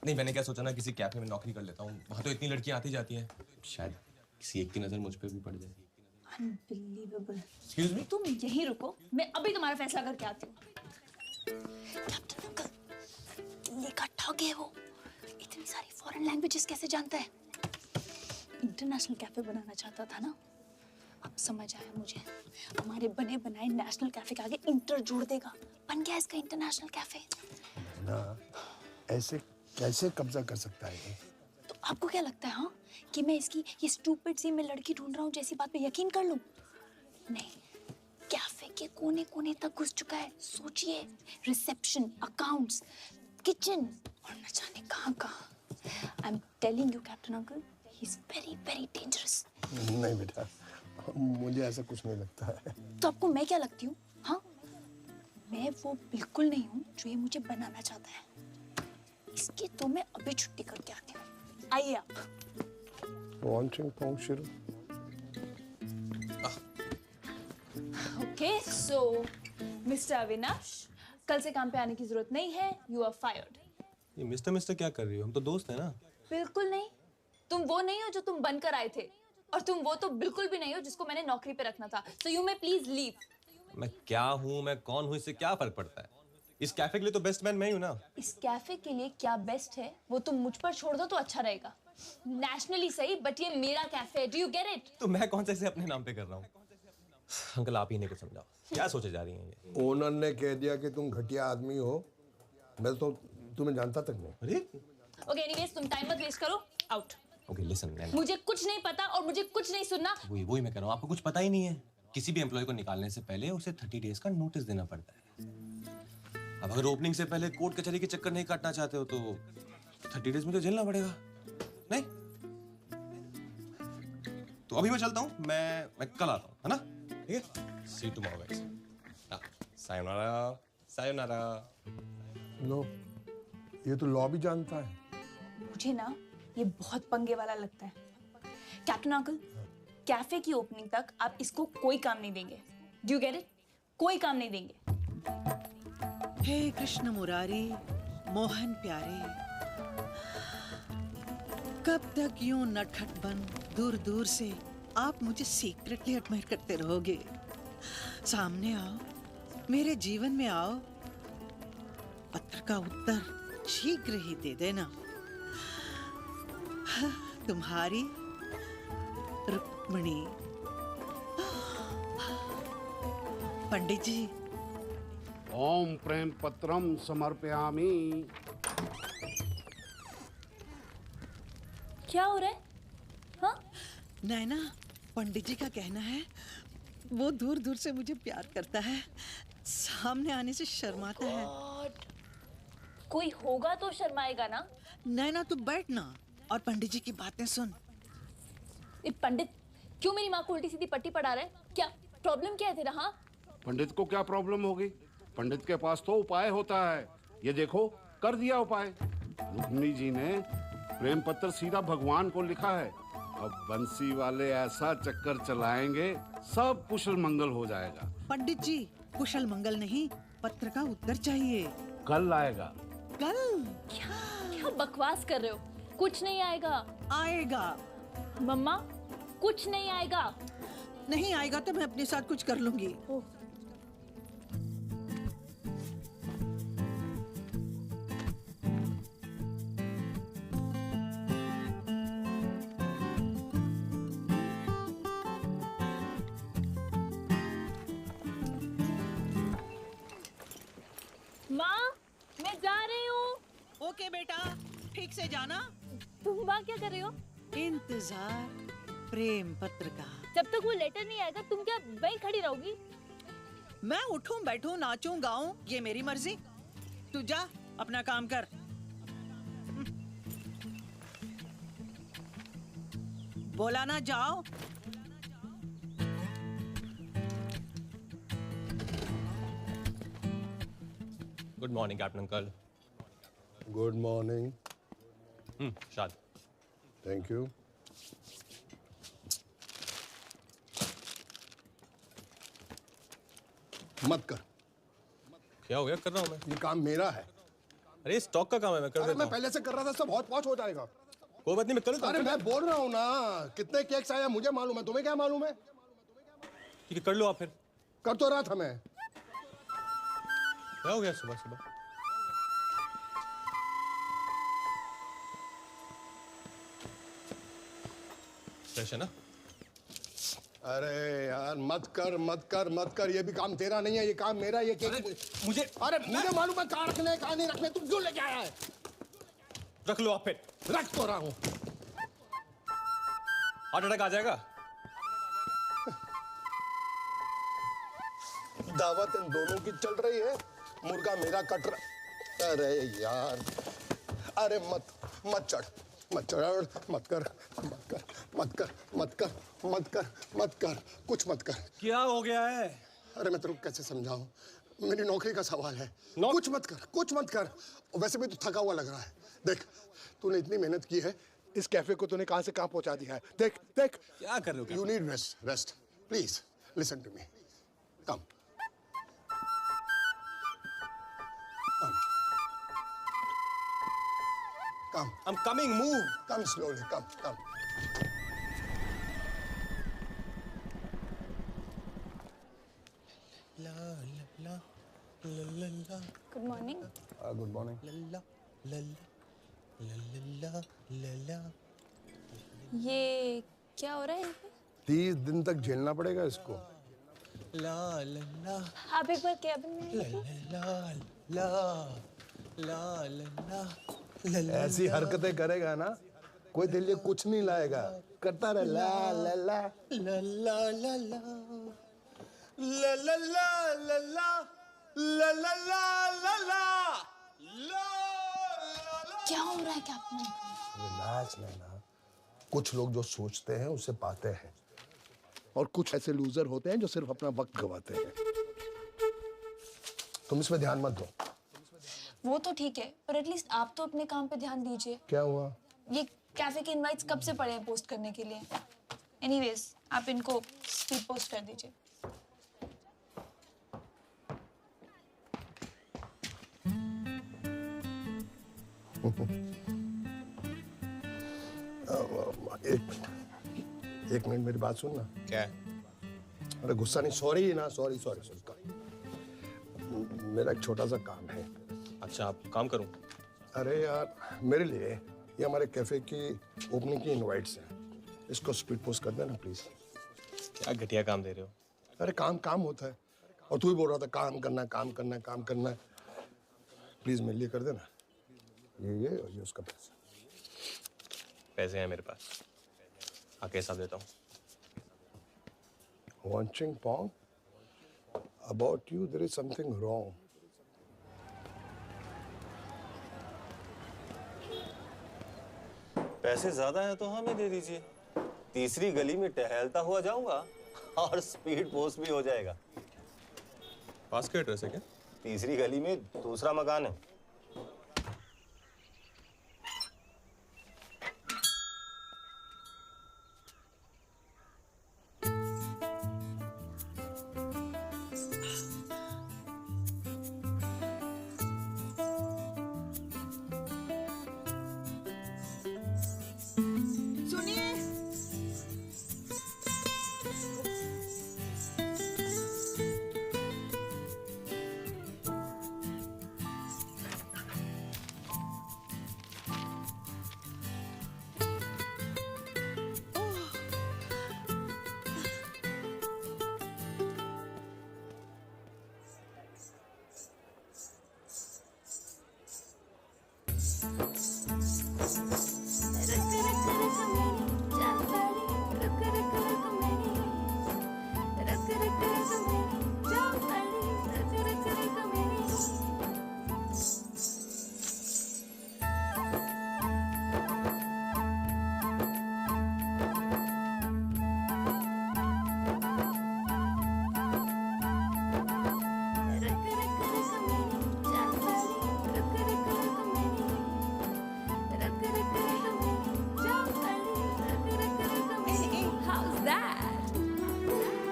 Speaker 3: नहीं, मैंने क्या सोचा ना, किसी कैफे में नौकरी कर लेता हूँ, वहाँ तो इतनी लड़कियाँ आती जाती हैं, शायद किसी एक की नजर मुझ पे भी पड़ जाए।
Speaker 13: Unbelievable.
Speaker 3: Excuse me?
Speaker 13: तुम यहीं रुको, मैं अभी तुम्हारा फैसला करके आती हूँ। कैप्टन अंकल, दिल्ली का ठग है वो, इतनी सारी फॉरेन लैंग्वेजेस कैसे जानता है? इंटरनेशनल कैफे बनाना चाहता था ना, अब समझ आया मुझे। हमारे बने बनाए नेशनल कैफे के आगे इंटर जोड़ देगा, बन गया इसका इंटरनेशनल कैफे।
Speaker 10: ना, ऐसे कैसे कब्जा कर सकता है ये?
Speaker 13: तो आपको क्या लगता है, हाँ, कि मैं इसकी ये स्टूपिड सी मैं लड़की ढूंढ रहा हूँ जैसी बात पे यकीन कर लूं? नहीं, कैफे के कोने कोने तक घुस चुका है। सोचिए, रिसेप्शन, अकाउंट्स, किचन और न जाने कहाँ कहाँ। I am telling you captain uncle, he is very very dangerous.
Speaker 10: नहीं बेटा, मुझे ऐसा कुछ नहीं लगता है।
Speaker 13: तो आपको मैं क्या लगती हूँ? हाँ, मैं वो बिल्कुल नहीं हूँ जो ये मुझे बनाना चाहता है। इसकी तो मैं अभी छुट्टी करके आती हूँ। आइए आप।
Speaker 10: Watching pong शुरू।
Speaker 13: Okay
Speaker 1: okay so mister Avinash, कल से काम पे आने की जरूरत नहीं है, यू आर फायर्ड।
Speaker 3: ये मिस्टर क्या कर रही हो? हम तो दोस्त हैं ना।
Speaker 1: बिल्कुल नहीं, तुम वो नहीं हो जो तुम बनकर आए थे, और तुम वो तो बिल्कुल भी नहीं हो जिसको मैंने नौकरी पे रखना था। So you may please leave.
Speaker 3: मैं क्या हूँ, मैं कौन हूँ, इससे क्या फर्क पड़ता है? इस कैफे के लिए तो बेस्ट मैन मैं ही हूँ ना।
Speaker 1: इस कैफे के लिए क्या बेस्ट है वो तुम मुझ पर छोड़ दो तो अच्छा रहेगा। नेशनली सही, बट ये मेरा कैफे है, डू यू गेट इट?
Speaker 3: तो मैं कौन सा इसे अपने नाम पे कर रहा हूँ? अंकल आप ही ने कुछ समझाओ, क्या सोचे जा रही हैं ये?
Speaker 10: ओनर ने कह दिया कि तुम घटिया आदमी हो, मैं तो तुम्हें जानता तक नहीं।
Speaker 3: अरे
Speaker 1: ओके एनीवेज, तुम टाइम मत वेस्ट करो, आउट।
Speaker 3: ओके लिसन,
Speaker 1: मुझे कुछ नहीं पता और मुझे कुछ नहीं सुनना।
Speaker 3: वही मैं कह रहा हूँ, आपको कुछ पता ही नहीं है। किसी भी एम्प्लॉय को निकालने से पहले उसे 30 डेज का नोटिस देना पड़ता है। अब अगर ओपनिंग से पहले कोर्ट कचहरी के चक्कर नहीं काटना चाहते हो तो 30 डेज में तो झेलना पड़ेगा, नहीं? तो अभी मैं चलता हूँ, मैं कल आता हूँ, है ना? ठीक है, सी यू टुमारो गाइस। सायोनारा, सायोनारा।
Speaker 10: लो, ये तो लॉ भी जानता है।
Speaker 1: मुझे ना ये बहुत पंगे वाला लगता है। कैप्टन अंकल, कैफे की ओपनिंग तक आप इसको कोई काम नहीं देंगे, डू यू गेट इट? कोई काम नहीं देंगे।
Speaker 4: हे कृष्ण मुरारी, मोहन प्यारे, कब तक यूं नटखट बन दूर दूर से आप मुझे सीक्रेटली एडमायर करते रहोगे? सामने आओ, मेरे जीवन में आओ, पत्र का उत्तर शीघ्र ही दे देना। तुम्हारी रुक्मिणी। पंडित जी।
Speaker 16: ओम प्रेम पत्रम समर्पयामि।
Speaker 1: क्या हो रहा है? हाँ?
Speaker 4: नैना, पंडित जी का कहना है वो दूर दूर से मुझे प्यार करता है, सामने आने से शर्माता है।
Speaker 1: कोई होगा तो शर्माएगा ना।
Speaker 4: नैना तू बैठ ना और पंडित जी की बातें सुन।
Speaker 1: ये पंडित क्यों मेरी माँ को उल्टी सीधी पट्टी पढ़ा रहे? क्या प्रॉब्लम क्या है तेरा? हाँ,
Speaker 16: पंडित को क्या प्रॉब्लम होगी? पंडित के पास तो उपाय होता है। ये देखो, कर दिया उपाय। रुक्मिणी जी ने प्रेम पत्र सीधा भगवान को लिखा है। अब बंसी वाले ऐसा चक्कर चलाएंगे, सब कुशल मंगल हो जाएगा।
Speaker 4: पंडित जी, कुशल मंगल नहीं, पत्र का उत्तर चाहिए।
Speaker 16: कल आएगा।
Speaker 4: कल?
Speaker 1: क्या बकवास कर रहे हो? कुछ नहीं आएगा।
Speaker 4: आएगा।
Speaker 1: मम्मा, कुछ नहीं आएगा।
Speaker 4: नहीं आएगा तो मैं अपने साथ कुछ कर लूंगी।
Speaker 1: माँ, मैं जा रही हूँ।
Speaker 4: ओके बेटा, ठीक से जाना।
Speaker 1: तुम वहाँ क्या कर रही हो?
Speaker 4: इंतजार प्रेम पत्र का।
Speaker 1: जब तक वो लेटर नहीं आएगा तुम क्या वहीं खड़ी रहोगी?
Speaker 4: मैं उठूं बैठूं नाचूं गाऊं ये मेरी मर्जी। तू जा अपना काम कर। बोला ना जाओ।
Speaker 3: Good morning captain uncle.
Speaker 10: Good morning.
Speaker 3: शाद।
Speaker 10: Thank you. मत कर।
Speaker 3: क्या हो गया? कर रहा हूँ मैं।
Speaker 10: ये काम मेरा है।
Speaker 3: अरे स्टॉक का काम है, मैं कर देता
Speaker 10: मैं
Speaker 3: हूँ।
Speaker 10: पहले से कर रहा था, सब बहुत पहुंच हो जाएगा।
Speaker 3: कोई बात नहीं, मैं करूँ।
Speaker 10: अरे मैं बोल रहा हूँ ना, कितने केक्स आया मुझे मालूम है, तुम्हें क्या मालूम है?
Speaker 3: ठीक है, कर लो आप फिर।
Speaker 10: कर तो रहा था मैं।
Speaker 3: क्या हो गया सुबह सुबह? फ्रेश है ना?
Speaker 10: अरे यार मत कर मत कर मत कर, ये भी काम तेरा नहीं है, ये काम मेरा। ये केक
Speaker 3: मुझे
Speaker 10: मुझे मालूम है कहाँ रखने कहाँ नहीं रखने। तुम क्यों लेके आया है?
Speaker 3: रख लो आप फिर।
Speaker 10: रख तो रहा हूँ।
Speaker 3: हार्ट अटैक आ जाएगा।
Speaker 10: दावत इन दोनों की चल रही है, मुर्गा मेरा कट रहा। अरे यार, अरे मत मत चढ़ मत चढ़, मत कर मत कर मत कर मत कर मत कर मत कर, कुछ मत कर।
Speaker 3: क्या हो गया है?
Speaker 10: अरे मैं तेरे को कैसे समझाऊं, मेरी नौकरी का सवाल है। कुछ मत कर, कुछ मत कर। वैसे भी तू थका हुआ लग रहा है। देख, तूने इतनी मेहनत की है, इस कैफे को तूने कहां से कहां पहुंचा दिया है। देख देख
Speaker 3: क्या कर रहे हो?
Speaker 10: You need rest, rest please listen to me. Come come
Speaker 3: I'm coming, move.
Speaker 10: Come slowly, come.
Speaker 1: Good morning.
Speaker 10: Good morning.
Speaker 1: ये क्या हो रहा है?
Speaker 10: 30 दिन तक झेलना पड़ेगा इसको।
Speaker 1: आप एक बार कैबिन में
Speaker 10: ऐसी हरकतें करेगा ना, कोई तेरे लिए कुछ नहीं लाएगा। करता रहे ला ला ला ला ला ला ला ला ला ला ला ला ला ला।
Speaker 1: क्या हो रहा है कैप्टन?
Speaker 10: रिलैक्स नैना। कुछ लोग जो सोचते हैं उसे पाते हैं, और कुछ ऐसे लूजर होते हैं जो सिर्फ अपना वक्त गवाते हैं। तुम इसमें ध्यान मत दो।
Speaker 1: वो तो ठीक है, पर एटलीस्ट आप तो अपने काम पे ध्यान दीजिए।
Speaker 10: क्या हुआ?
Speaker 1: ये कैफे के इनवाइट्स कब से पड़े हैं पोस्ट करने के लिए? एनीवेज, आप इनको स्पीड पोस्ट कर दीजिए।
Speaker 10: एक मिनट मेरी बात सुन ना।
Speaker 3: क्या?
Speaker 10: अरे गुस्सा नहीं, सॉरी ना, सॉरी। मेरा एक छोटा सा काम है।
Speaker 3: अच्छा, आप काम करूं?
Speaker 10: अरे यार, मेरे लिए ये हमारे कैफे की ओपनिंग की इनवाइट्स हैं। इसको स्पीड पोस्ट कर देना प्लीज।
Speaker 3: क्या घटिया काम दे रहे हो?
Speaker 10: अरे काम होता है, और तू ही बोल रहा था काम करना है। प्लीज मेरे लिए कर देना। ये और ये उसका पैसा।
Speaker 3: पैसे हैं मेरे पास, आके हिसाब देता हूँ।
Speaker 10: Wanching Pong, about you there is something wrong.
Speaker 17: पैसे ज्यादा हैं तो हमें दे दीजिए। तीसरी गली में टहलता हुआ जाऊंगा और स्पीड पोस्ट भी हो जाएगा।
Speaker 3: पास का एड्रेस है क्या?
Speaker 17: तीसरी गली में दूसरा मकान है।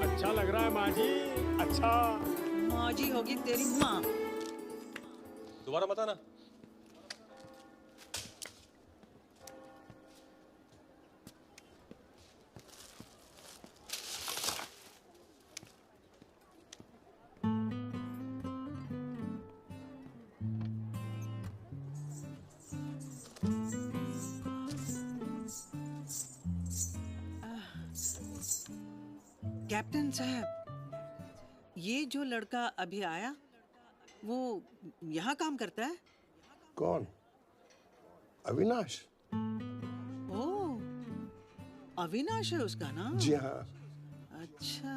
Speaker 11: अच्छा लग रहा है माँ जी, अच्छा।
Speaker 4: माँ जी होगी तेरी माँ।
Speaker 3: दोबारा मत आना।
Speaker 4: कैप्टन साहब, ये जो लड़का अभी आया, वो यहाँ काम करता है?
Speaker 10: कौन? अविनाश?
Speaker 4: ओह, अविनाश है उसका नाम?
Speaker 10: जी हाँ।
Speaker 4: अच्छा।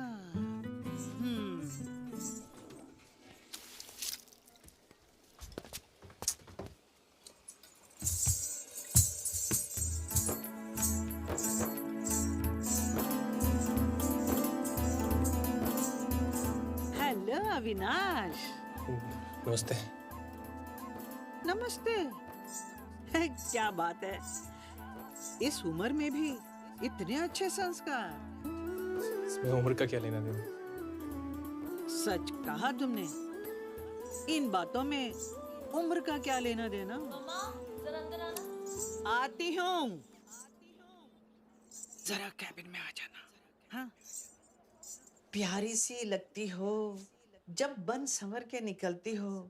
Speaker 4: हेलो अविनाश।
Speaker 3: नमस्ते।
Speaker 4: नमस्ते। क्या बात है, इस उम्र में भी इतने अच्छे संस्कार।
Speaker 3: इसमें उम्र का क्या लेना देना?
Speaker 4: सच कहा तुमने। इन बातों में उम्र का क्या लेना देना।
Speaker 1: जरा अंदर आना।
Speaker 4: आती हूँ। जरा कैबिन में आ जाना। हाँ।
Speaker 18: प्यारी सी लगती हो जब बन संवर के निकलती हो,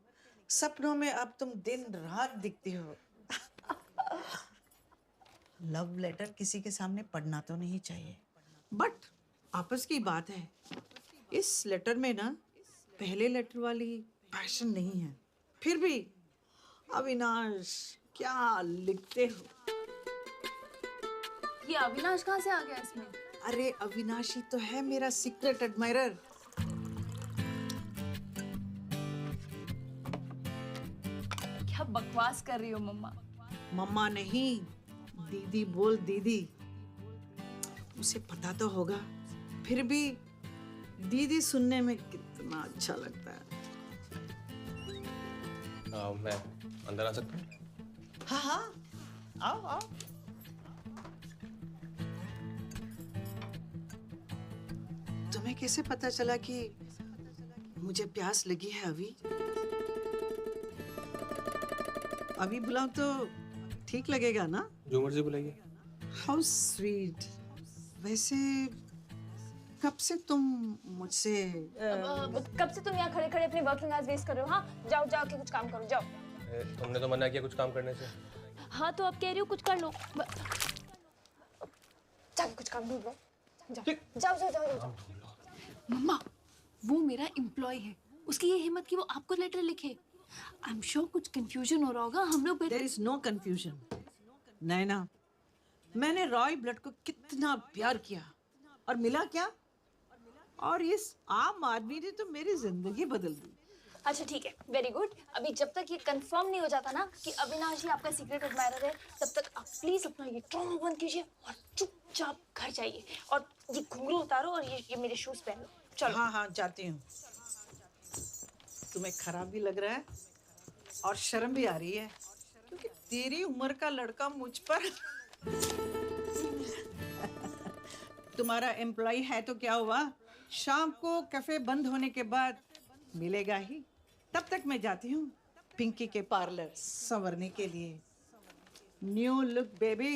Speaker 18: सपनों में अब तुम दिन रात दिखती हो। लव लेटर किसी के सामने पढ़ना तो नहीं चाहिए, बट आपस की बात है। इस लेटर में ना पहले लेटर वाली पैशन नहीं है। फिर भी अविनाश क्या लिखते हो।
Speaker 1: ये अविनाश कहाँ से आ गया इसमें?
Speaker 18: अरे अविनाशी तो है मेरा सीक्रेट एडमायरर।
Speaker 1: क्या बकवास कर रही हो मम्मा?
Speaker 18: मम्मा नहीं, दीदी बोल दीदी। उसे पता तो होगा, फिर भी दीदी सुनने में कितना अच्छा लगता है।
Speaker 3: मैं अंदर आ सकता हूँ?
Speaker 18: हाँ हाँ, आओ आओ। तुम्हें कैसे पता चला कि मुझे प्यास लगी है अभी? अभी बुलाऊं तो ठीक लगेगा ना?
Speaker 3: जो मर्जी बुलाइए।
Speaker 18: How sweet. वैसे कब से तुम मुझसे
Speaker 1: कब से तुम यहाँ खड़े खड़े अपने वर्किंग आवर्स वेस्ट कर रहे हो? हाँ जाओ जाओ के कुछ काम करो, जाओ।
Speaker 3: तुमने तो मना किया कुछ काम करने से।
Speaker 1: हाँ तो अब कह रही हो कुछ कर लो। जाके कुछ काम ढूंढ लो। जाओ जाओ जाओ जाओ।
Speaker 9: मम्मा, वो मेरा एम्प्लॉय है, उसकी ये हिम्मत कि वो आपको लेटर लिखे। आई एम श्योर कुछ कंफ्यूजन हो रहा होगा। हम लोग
Speaker 18: देयर इज नो कंफ्यूजन। नैना, मैंने रॉय ब्लड को कितना प्यार किया और मिला क्या? और इस आम आदमी ने तो मेरी जिंदगी बदल दी।
Speaker 1: अच्छा ठीक है, वेरी गुड। अभी जब तक ये कंफर्म नहीं हो जाता ना कि अविनाश ही आपका सीक्रेट एडमायरर है, तब तक आप प्लीज अपना ये ट्रॉमा बंद कीजिए और चुपचाप घर जाइए। और ये घुंघरू उतारो और ये मेरे शूज पहन लो। चलो।
Speaker 18: हाँ हाँ जाती हूँ। तुम्हें खराब भी लग रहा है और शर्म भी आ रही है, क्योंकि तेरी उम्र का लड़का मुझ पर तुम्हारा एम्प्लॉय है तो क्या हुआ, शाम को कैफे बंद होने के बाद मिलेगा ही। तब तक मैं जाती हूँ पिंकी के पार्लर संवरने के लिए। New look baby.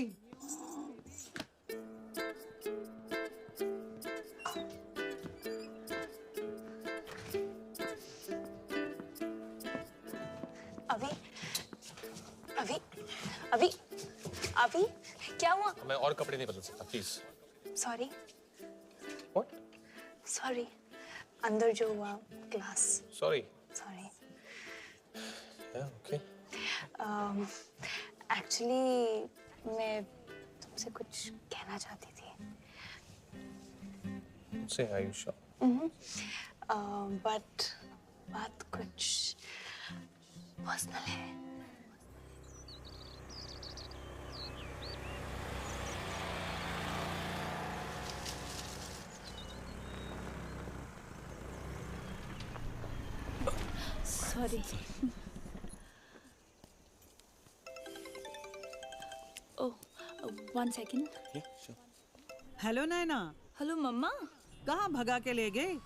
Speaker 1: अभी अभी अभी अभी क्या हुआ?
Speaker 3: मैं और कपड़े नहीं बदल सकता, प्लीज।
Speaker 1: सॉरी।
Speaker 3: What?
Speaker 1: सॉरी। अंदर जो हुआ class.
Speaker 3: Sorry.
Speaker 1: Sorry.
Speaker 3: Okay.
Speaker 1: Actually मैं तुमसे कुछ कहना चाहती थी।
Speaker 3: Say, are you sure?
Speaker 1: But बात कुछ पर्सनल है। सॉरी। ओह, 1 सेकेंड।
Speaker 4: हेलो नैना।
Speaker 1: हेलो मम्मा।
Speaker 4: कहाँ भगा के ले गए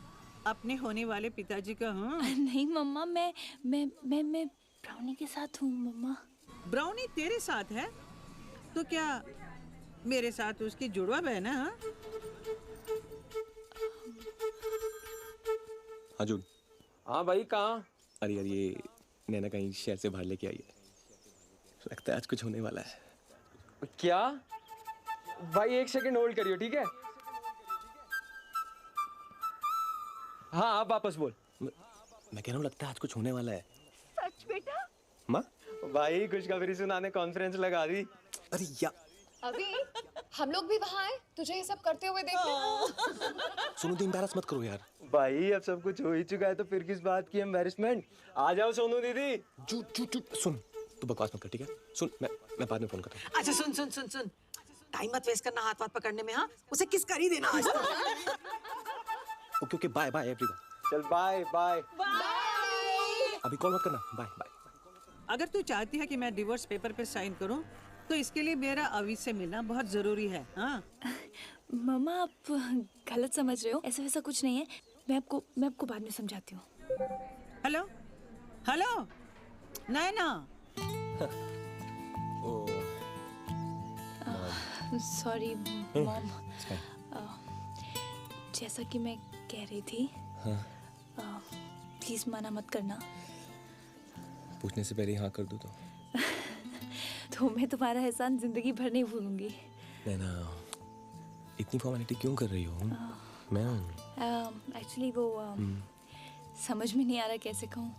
Speaker 4: अपने होने वाले पिताजी का? हाँ
Speaker 1: नहीं मम्मा, मैं ब्राउनी के साथ हूँ मम्मा।
Speaker 4: ब्राउनी तेरे साथ है तो क्या मेरे साथ उसकी जुड़वा बहन है? हाँ?
Speaker 2: हाँ जुड़।
Speaker 8: हाँ भाई कहाँ?
Speaker 2: अरे यार ये नैना कहीं शहर से बाहर लेके आई है, लगता है आज कुछ होने वाला है।
Speaker 8: क्या? भाई 1 सेकंड होल्ड करियो, ठीक है? हाँ आप वापस बोल।
Speaker 2: मैं कह रहा हूँ लगता है आज कुछ होने वाला है।
Speaker 1: सच बेटा?
Speaker 2: माँ?
Speaker 8: भाई खुशखबरी सुनाने कॉन्फ्रेंस लगा दी।
Speaker 2: अरे यार
Speaker 7: अभी हम लोग भी वहाँ आए तुझे ये सब करते हुए देखने।
Speaker 2: सोनू तो एम्बैरस मत करो यार।
Speaker 8: भाई अब सब कुछ हो ही चुका है तो फिर किस बात की एम्बैरेसमेंट। आ जाओ सोनू दीदी।
Speaker 2: सुन तू बकवास मत कर, ठीक है? सुन मैं बाद में फोन करता हूँ।
Speaker 18: अच्छा सुन सुन सुन सुन, टाइम मत वेस्ट करना हाथ पकड़ने में। हाँ उसे किस कर ही देना आज तो।
Speaker 2: Okay okay bye bye everyone.
Speaker 8: चल बाय बाय।
Speaker 2: अभी कॉल मत करना, बाय बाय।
Speaker 4: अगर तू चाहती है कि मैं डिवोर्स पेपर पे साइन करूं तो इसके लिए मेरा अवी से मिलना बहुत जरूरी है। हाँ
Speaker 1: मम्मा आप गलत समझ रहे हो, ऐसा वैसा कुछ नहीं है।
Speaker 13: मैं आपको बाद में समझाती हूँ।
Speaker 4: Hello hello Naina.
Speaker 13: Sorry mom. जैसा कि मैं कह रही थी, प्लीज मना मत करना।
Speaker 2: पूछने से पहले हाँ कर दूँ
Speaker 13: तो मैं तुम्हारा एहसान जिंदगी भर नहीं भूलूंगी।
Speaker 2: नैना, इतनी फॉर्मेलिटी क्यों कर रही हो? मैं
Speaker 13: एक्चुअली वो समझ में नहीं आ रहा कैसे कहूँ।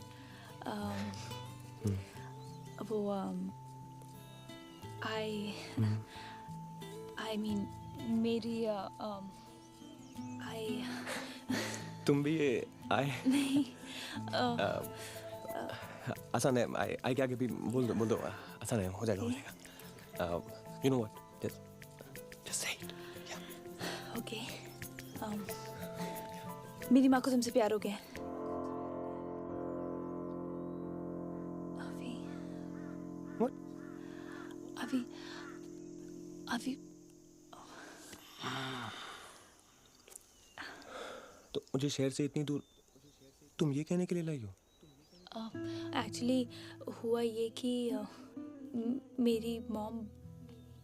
Speaker 13: वो आई मीन मेरी
Speaker 2: तुम भी ये आए
Speaker 13: नहीं
Speaker 2: आसान है। आई क्या भी बोल दो आसान है, हो जाएगा you know what, just say it.
Speaker 13: Okay. मेरी माँ को तुमसे प्यार हो गया है। अभी
Speaker 2: तो मुझे शहर से इतनी दूर तुम ये कहने के लिए लाई हो?
Speaker 13: एक्चुअली हुआ ये कि मेरी मॉम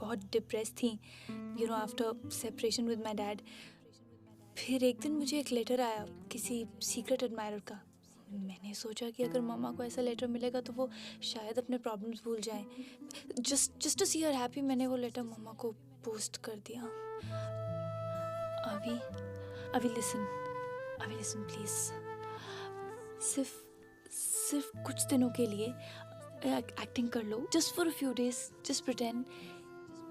Speaker 13: बहुत डिप्रेस थी, you know, after separation with my dad. फिर एक दिन मुझे एक लेटर आया किसी सीक्रेट एडमायरर का। मैंने सोचा कि अगर मामा को ऐसा लेटर मिलेगा तो वो शायद अपने प्रॉब्लम्स भूल जाएं। Just to see her happy मैंने वो लेटर मामा को पोस्ट कर दिया। अभी लिसन प्लीज। सिर्फ कुछ दिनों के लिए एक्टिंग कर लो, just for a few days. Just pretend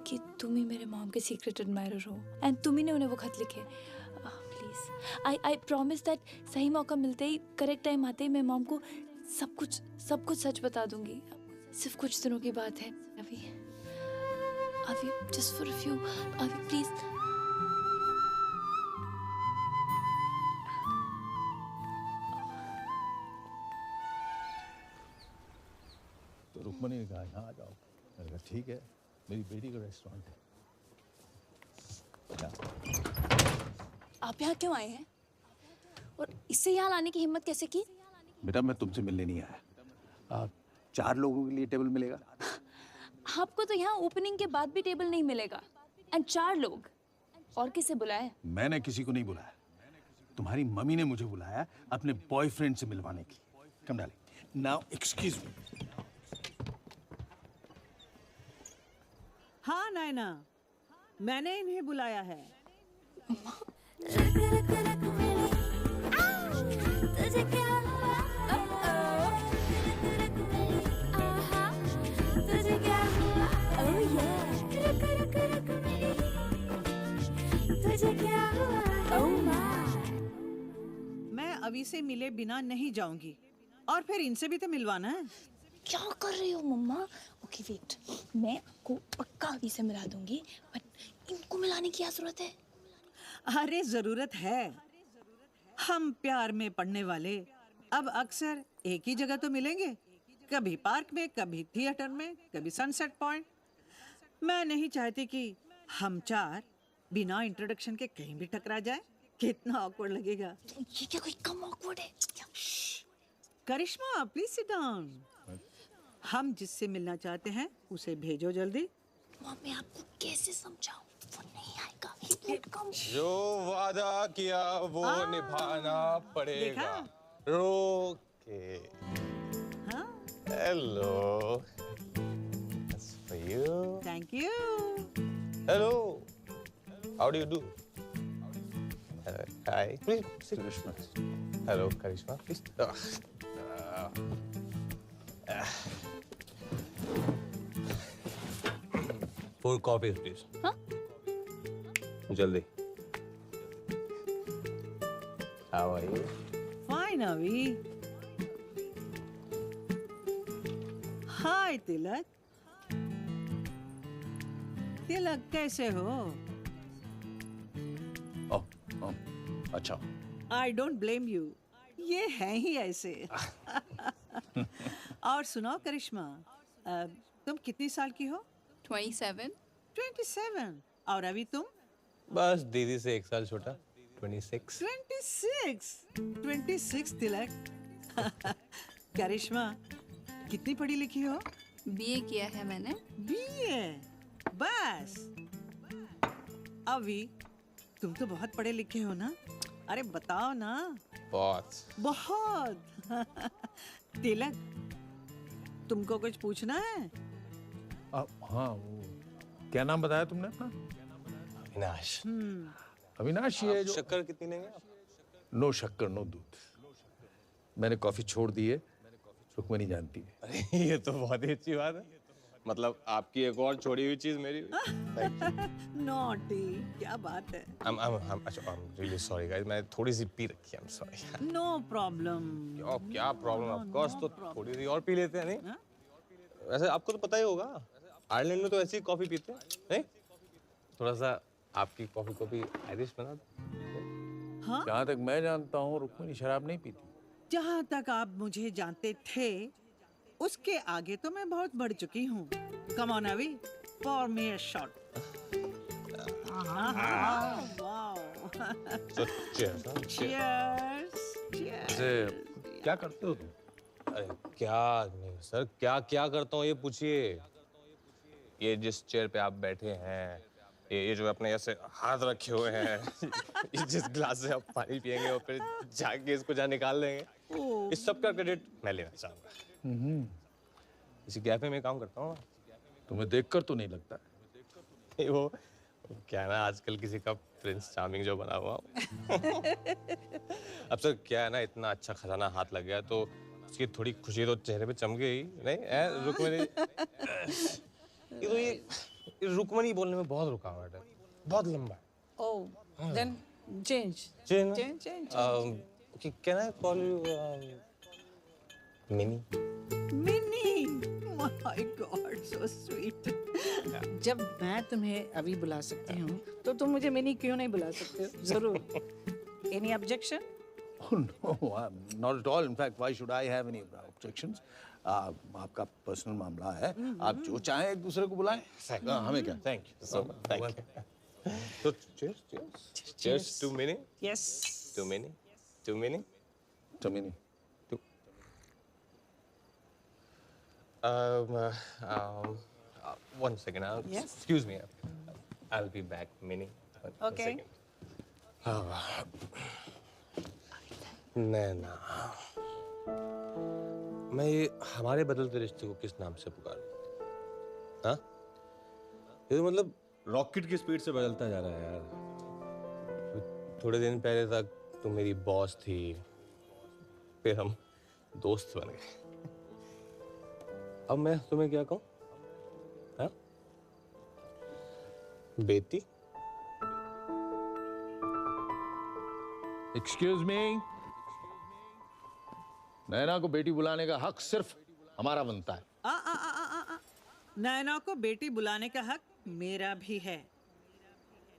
Speaker 13: कि तुम ही मेरे मॉम के सीक्रेट एडमायरर हो एंड तुम ही ने उन्हें वो खत लिखे। प्लीज आई प्रॉमिस दैट सही मौका मिलते ही, करेक्ट टाइम आते ही मैं मॉम को सब कुछ सच बता दूंगी। सिर्फ कुछ दिनों की बात है। अभी जस्ट फॉर अ फ्यू, अभी प्लीज।
Speaker 11: तो रुक्मणी ने कहा यहाँ आ जाओ। मैंने कहा ठीक है, मेरी बेटी का रेस्टोरेंट है।
Speaker 13: आप यहाँ क्यों आए हैं और इससे यहाँ लाने की हिम्मत कैसे की?
Speaker 11: बेटा मैं तुमसे मिलने नहीं आया। 4 लोगों के लिए टेबल मिलेगा?
Speaker 13: आपको तो यहाँ ओपनिंग के बाद भी टेबल नहीं मिलेगा। एंड 4 लोग, और किसे बुलाए?
Speaker 11: मैंने किसी को नहीं बुलाया, तुम्हारी मम्मी ने मुझे बुलाया अपने बॉयफ्रेंड से मिलवाने के लिए। कम डाले। Now excuse me.
Speaker 4: हाँ नैना, मैंने इन्हें बुलाया है।
Speaker 12: तुझे क्या हुआ? तुझे क्या हुआ? Oh yeah. तुझे क्या हुआ? Oh my.
Speaker 4: मैं अभी से मिले बिना नहीं जाऊंगी, और फिर इनसे भी तो मिलवाना है।
Speaker 13: क्या कर रही हो मम्मा? ओके वेट, मैं आपको पक्का अभी से मिला दूंगी, बट इनको मिलाने की क्या जरूरत है?
Speaker 4: अरे जरूरत है। हम प्यार में पड़ने वाले अब अक्सर एक ही जगह तो मिलेंगे, कभी पार्क में, कभी थिएटर में, कभी सनसेट पॉइंट। मैं नहीं चाहती कि हम 4 बिना इंट्रोडक्शन के कहीं भी टकरा जाए। कितना ऑकवर्ड लगेगा।
Speaker 13: ये क्या कोई कम ऑकवर्ड है?
Speaker 4: करिश्मा प्लीज सिट डाउन। हम जिससे मिलना चाहते हैं उसे भेजो जल्दी।
Speaker 13: मम्मी आपको कैसे समझाऊं? वो नहीं आएगा। He won't come.
Speaker 3: जो वादा किया वो निभाना पड़ेगा। रोके। Hello. That's for you.
Speaker 4: Thank you.
Speaker 3: Hello. How do you do? Hi. Please sit. Karishma. Hello, Karishma. Please. Four coffees, please.
Speaker 13: Huh?
Speaker 3: जल्दी. How are you?
Speaker 4: Fine, Avi. Hi, तिलक। तिलक कैसे हो?
Speaker 11: अच्छा।
Speaker 4: I don't blame you. ये हैं ही ऐसे। और सुनाओ करिश्मा, तुम कितनी साल की हो?
Speaker 7: 27.
Speaker 4: 27। और अभी तुम?
Speaker 3: बस दीदी से 1 साल छोटा। 26.
Speaker 18: 26 तिलक। करिश्मा, कितनी पढ़ी लिखी हो?
Speaker 13: बीए किया है मैंने।
Speaker 18: बीए? बस। अभी तुम तो बहुत पढ़े लिखे हो ना? अरे बताओ ना। बहुत। तिलक, तुमको कुछ पूछना है?
Speaker 11: हाँ, वो क्या नाम बताया तुमने अपना?
Speaker 3: अविनाश।
Speaker 11: अविनाश ये जो
Speaker 3: शक्कर कितनी लेंगे आप?
Speaker 11: नो शक्कर नो दूध। मैंने कॉफी छोड़ दी है, रुक्मणी जानती है।
Speaker 3: अरे ये तो बहुत ही अच्छी बात है। मतलब आपकी एक और छोड़ी हुई चीज मेरी।
Speaker 18: नॉटी, क्या बात है?
Speaker 3: I'm really sorry guys, मैं थोड़ी सी पी रखी है। I'm sorry.
Speaker 18: No problem.
Speaker 3: क्या प्रॉब्लम? ऑफ कोर्स तो थोड़ी सी और पी लेते हैं नहीं? वैसे आपको तो पता ही होगा, आयरलैंड में तो ऐसी कॉफी पीते हैं नहीं? थोड़ा सा आपकी कॉफी को भी आयरिश बना दो।
Speaker 18: हाँ?
Speaker 11: जहाँ तक मैं जानता हूँ रुक्मणी शराब नहीं पीती।
Speaker 18: जहाँ तक आप मुझे जानते थे, उसके आगे तो मैं बहुत बढ़ चुकी हूँ। Come on, अभी, pour me a shot. Wow.
Speaker 3: So cheers.
Speaker 18: Cheers.
Speaker 11: वैसे क्या करते हो तुम?
Speaker 3: अरे क्या नहीं सर, क्या करता हूँ ये पूछिए। ये जिस चेयर पे आप बैठे हैं, ये जो अपने ऐसे हाथ रखे हुए हैं, ये जिस ग्लास से आप पानी पियेंगे और फिर जाके इसको जहाँ निकाल लेंगे, इस सब का क्रेडिट मैं लेना चाहूँगा। इसी कैफे में काम करता हूँ।
Speaker 11: तुम्हें देखकर तो नहीं लगता।
Speaker 3: वो क्या है ना, आजकल किसी का प्रिंस चार्मिंग जो बना हुआ हूँ। अब सर क्या है ना, इतना अच्छा खजाना हाथ लग गया तो उसकी थोड़ी खुशी तो चेहरे पे चमके ही नहीं। रुक्मणी, ये रुक्मणी बोलने में बहुत रुकावट है, बहुत लंबा है।
Speaker 18: Oh, then change. Change.
Speaker 3: Can I call you Minnie?
Speaker 18: Minnie, my God, so sweet. जब मैं तुम्हें अभी बुला सकती हूँ, तो तुम मुझे मिनी क्यों नहीं बुला सकते हो? जरूर। Any objection?
Speaker 11: Oh no, not at all. In fact, why should I have any objections? आपका पर्सनल मामला है, आप जो चाहें एक दूसरे को बुलाएं। हमें क्या?
Speaker 3: Thank you so much. Thank you. So cheers to Minnie.
Speaker 18: Yes.
Speaker 3: To Minnie. To Minnie.
Speaker 11: To Minnie.
Speaker 3: One second.
Speaker 18: Yes.
Speaker 3: Excuse me. I'll be back, Minnie.
Speaker 18: Okay.
Speaker 3: नैना, मैं ये हमारे बदलते रिश्ते को किस नाम से पुकारूं? हाँ? ये तो मतलब रॉकेट की स्पीड से बदलता जा रहा है यार। थोड़े दिन पहले तक तुम मेरी बॉस थी, फिर हम दोस्त बन गए। अब मैं तुम्हें क्या कहूं? हाँ? बेटी?
Speaker 11: Excuse me? नैना को बेटी बुलाने का हक सिर्फ हमारा बनता है।
Speaker 18: नैना को बेटी बुलाने का हक मेरा भी है।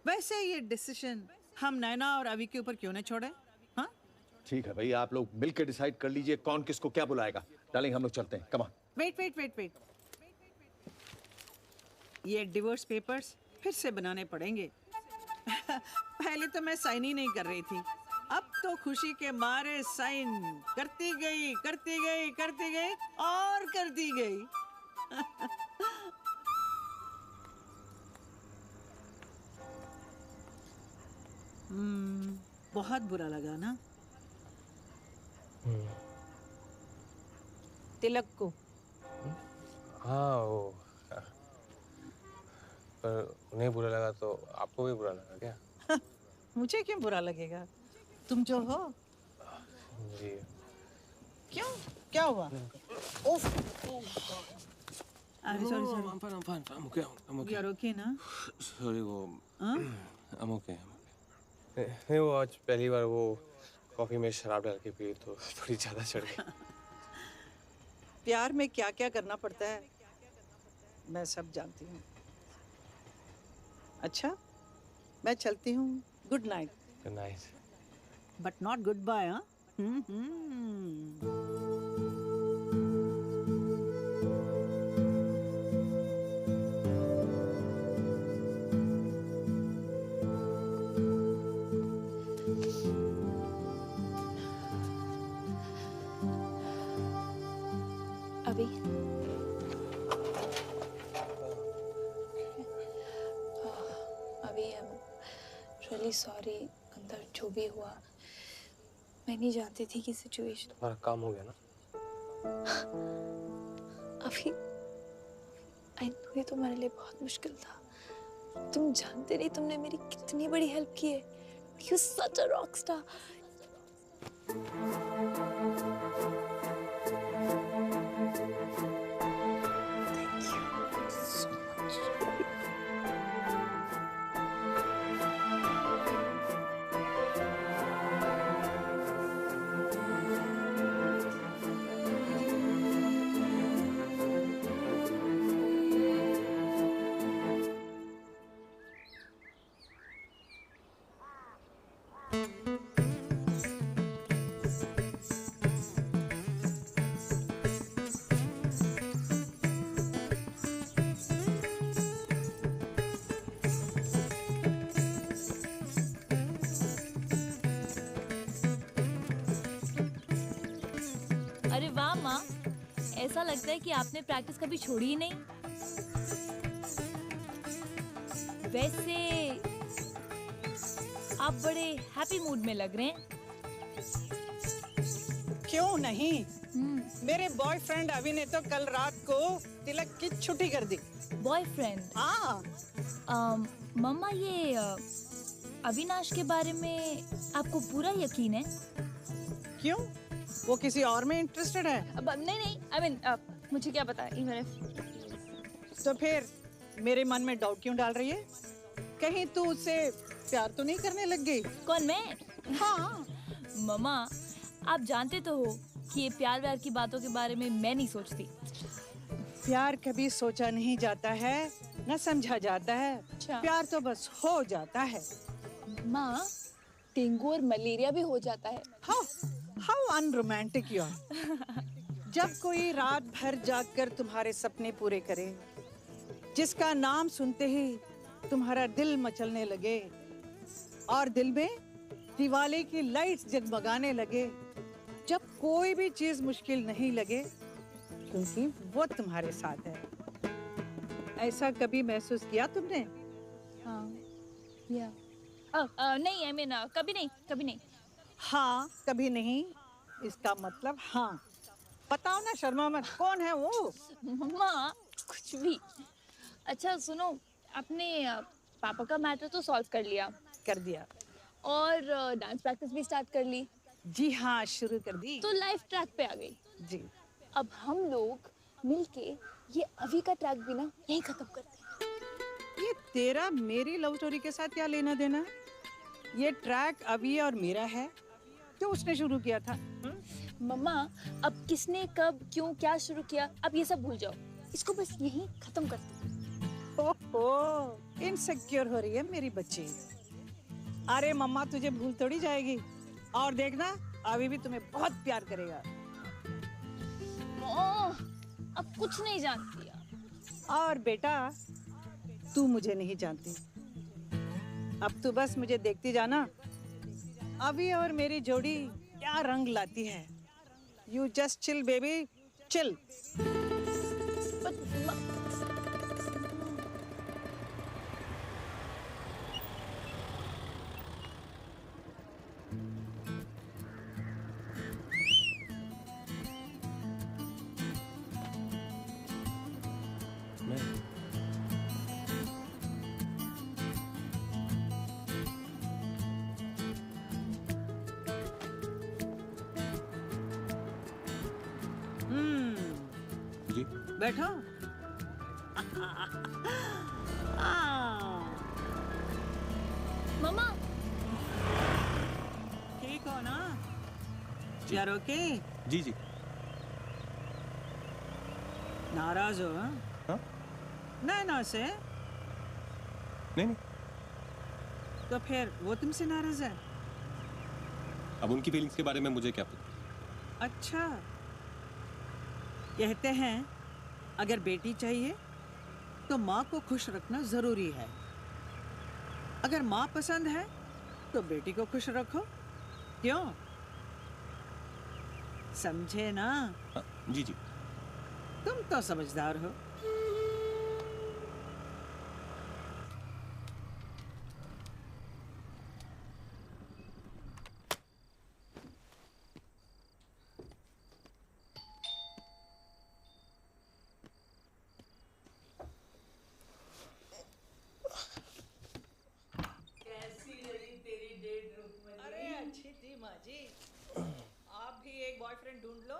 Speaker 18: वैसे ये डिसीजन हम नैना और अभी के ऊपर क्यों न छोड़े? हाँ?
Speaker 11: ठीक है भाई, आप लोग मिलकर डिसाइड कर लीजिए कौन किसको क्या बुलाएगा। डार्लिंग, हम लोग चलते हैं। Come on.
Speaker 18: वेट। ये डिवोर्स पेपर्स फिर से बनाने पड़ेंगे। पहले तो मैं साइन ही नहीं कर रही थी, अब तो खुशी के मारे साइन करती गई और करती गई। बहुत बुरा लगा ना तिलक को?
Speaker 3: हाँ, वो पर उन्हें बुरा लगा तो आपको भी बुरा लगा क्या?
Speaker 18: मुझे क्यों बुरा लगेगा? तुम जो हो।
Speaker 3: जी।
Speaker 18: क्यों? क्या हुआ? ओफ।
Speaker 3: I'm fine. I'm okay.
Speaker 18: You are okay ना?
Speaker 3: Sorry, I'm okay. नहीं, वो आज पहली बार वो कॉफी में शराब डाल के पी तो थोड़ी ज्यादा चढ़ गई।
Speaker 18: प्यार में क्या क्या करना पड़ता है मैं सब जानती हूँ। अच्छा, मैं चलती हूँ। Good night.
Speaker 3: Good night.
Speaker 18: But not goodbye. हाँ?
Speaker 13: रियली सॉरी अंदर जो भी हुआ। मैं नहीं जानती थी कि सिचुएशन।
Speaker 3: तुम्हारा काम हो गया ना?
Speaker 13: अभी आई नो ये तुम्हारे लिए बहुत मुश्किल था। तुम जानते नहीं तुमने मेरी कितनी बड़ी हेल्प की है। You such a rock star.
Speaker 1: अरे वाह माँ, ऐसा लगता है कि आपने प्रैक्टिस कभी छोड़ी ही नहीं। वैसे आप बड़े हैप्पी मूड में लग रहे हैं।
Speaker 4: क्यों नहीं? मेरे बॉयफ्रेंड अभी ने तो कल रात को तिलक की छुट्टी कर दी।
Speaker 1: बॉयफ्रेंड?
Speaker 4: हाँ।
Speaker 1: मम्मा ये अविनाश के बारे में आपको पूरा यकीन है?
Speaker 4: क्यों? वो किसी और में इंटरेस्टेड है?
Speaker 1: अब नहीं आई मीन मुझे क्या पता है।
Speaker 4: तो फिर मेरे मन में डाउट क्यों डाल रही है? कहीं तू उससे प्यार तो नहीं करने लग गई?
Speaker 1: कौन, मैं?
Speaker 4: हाँ।
Speaker 1: मम्मा आप जानते तो हो कि ये प्यार व्यार की बातों के बारे में मैं नहीं सोचती।
Speaker 4: प्यार कभी सोचा नहीं जाता है, न समझा जाता है।
Speaker 1: अच्छा।
Speaker 4: प्यार तो बस हो जाता है।
Speaker 7: माँ, डेंगू और मलेरिया भी हो जाता है।
Speaker 4: How unromantic you are. जब कोई रात भर जागकर तुम्हारे सपने पूरे करे, जिसका नाम सुनते ही तुम्हारा दिल मचलने लगे और दिल में दिवाली की लाइट्स जगमगाने लगे, जब कोई भी चीज मुश्किल नहीं लगे क्योंकि वो तुम्हारे साथ है। ऐसा कभी महसूस किया तुमने?
Speaker 1: हाँ, या नहीं आई मीन कभी नहीं।
Speaker 4: हाँ कभी नहीं, इसका मतलब हाँ। बताओ ना, शर्मा मत। कौन है वो?
Speaker 1: मम्मा कुछ भी। अच्छा सुनो, आपने पापा का मैटर तो सॉल्व कर लिया?
Speaker 4: कर दिया।
Speaker 1: और डांस प्रैक्टिस भी स्टार्ट कर ली?
Speaker 4: जी हाँ, शुरू कर दी।
Speaker 1: तो लाइफ ट्रैक पे आ गई।
Speaker 4: जी।
Speaker 7: अब हम लोग मिलके ये अभी का ट्रैक भी ना यहीं खत्म करते हैं।
Speaker 4: ये तेरा मेरी लव स्टोरी के साथ क्या लेना देना? ये ट्रैक अभी और मेरा है, जो उसने शुरू किया था।
Speaker 1: मम्मा अब किसने कब क्यों क्या शुरू किया, अब ये सब भूल जाओ। इसको बस यहीं खत्म करते हैं।
Speaker 4: ओहो, इनसिक्योर हो रही है मेरी बच्ची। अरे मम्मा तुझे भूल थोड़ी जाएगी। और देखना, अभी भी तुम्हें बहुत प्यार करेगा।
Speaker 1: अब कुछ नहीं जानती।
Speaker 4: और बेटा, तू मुझे नहीं जानती। अब तू बस मुझे देखती जाना, अभी और मेरी जोड़ी क्या रंग लाती है। You just chill baby, chill.
Speaker 2: जी
Speaker 4: बैठो।
Speaker 1: मम्मा
Speaker 4: ठीक हो ना? यार ओके?
Speaker 2: जी जी।
Speaker 4: नाराज हो?
Speaker 2: हाँ?
Speaker 4: नैना से?
Speaker 2: नहीं।
Speaker 4: तो फिर वो तुमसे नाराज है?
Speaker 2: अब उनकी फीलिंग्स के बारे में मुझे क्या पता।
Speaker 4: अच्छा, कहते हैं अगर बेटी चाहिए तो माँ को खुश रखना जरूरी है। अगर माँ पसंद है तो बेटी को खुश रखो। क्यों? समझे ना?
Speaker 2: हाँ, जी जी।
Speaker 4: तुम तो समझदार हो। बॉयफ्रेंड ढूंढ लो,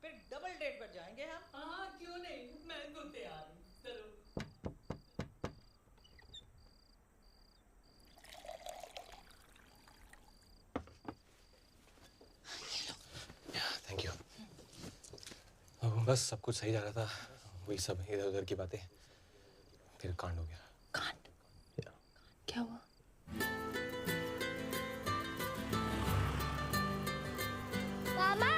Speaker 4: फिर डबल डेट पर जाएंगे हम।
Speaker 5: हाँ क्यों नहीं, मैं तो तैयार हूँ। चलो।
Speaker 3: Thank you. बस सब कुछ सही जा रहा था, वही सब इधर उधर की बातें, फिर कांड हो गया।
Speaker 1: क्या हुआ?
Speaker 6: मामा,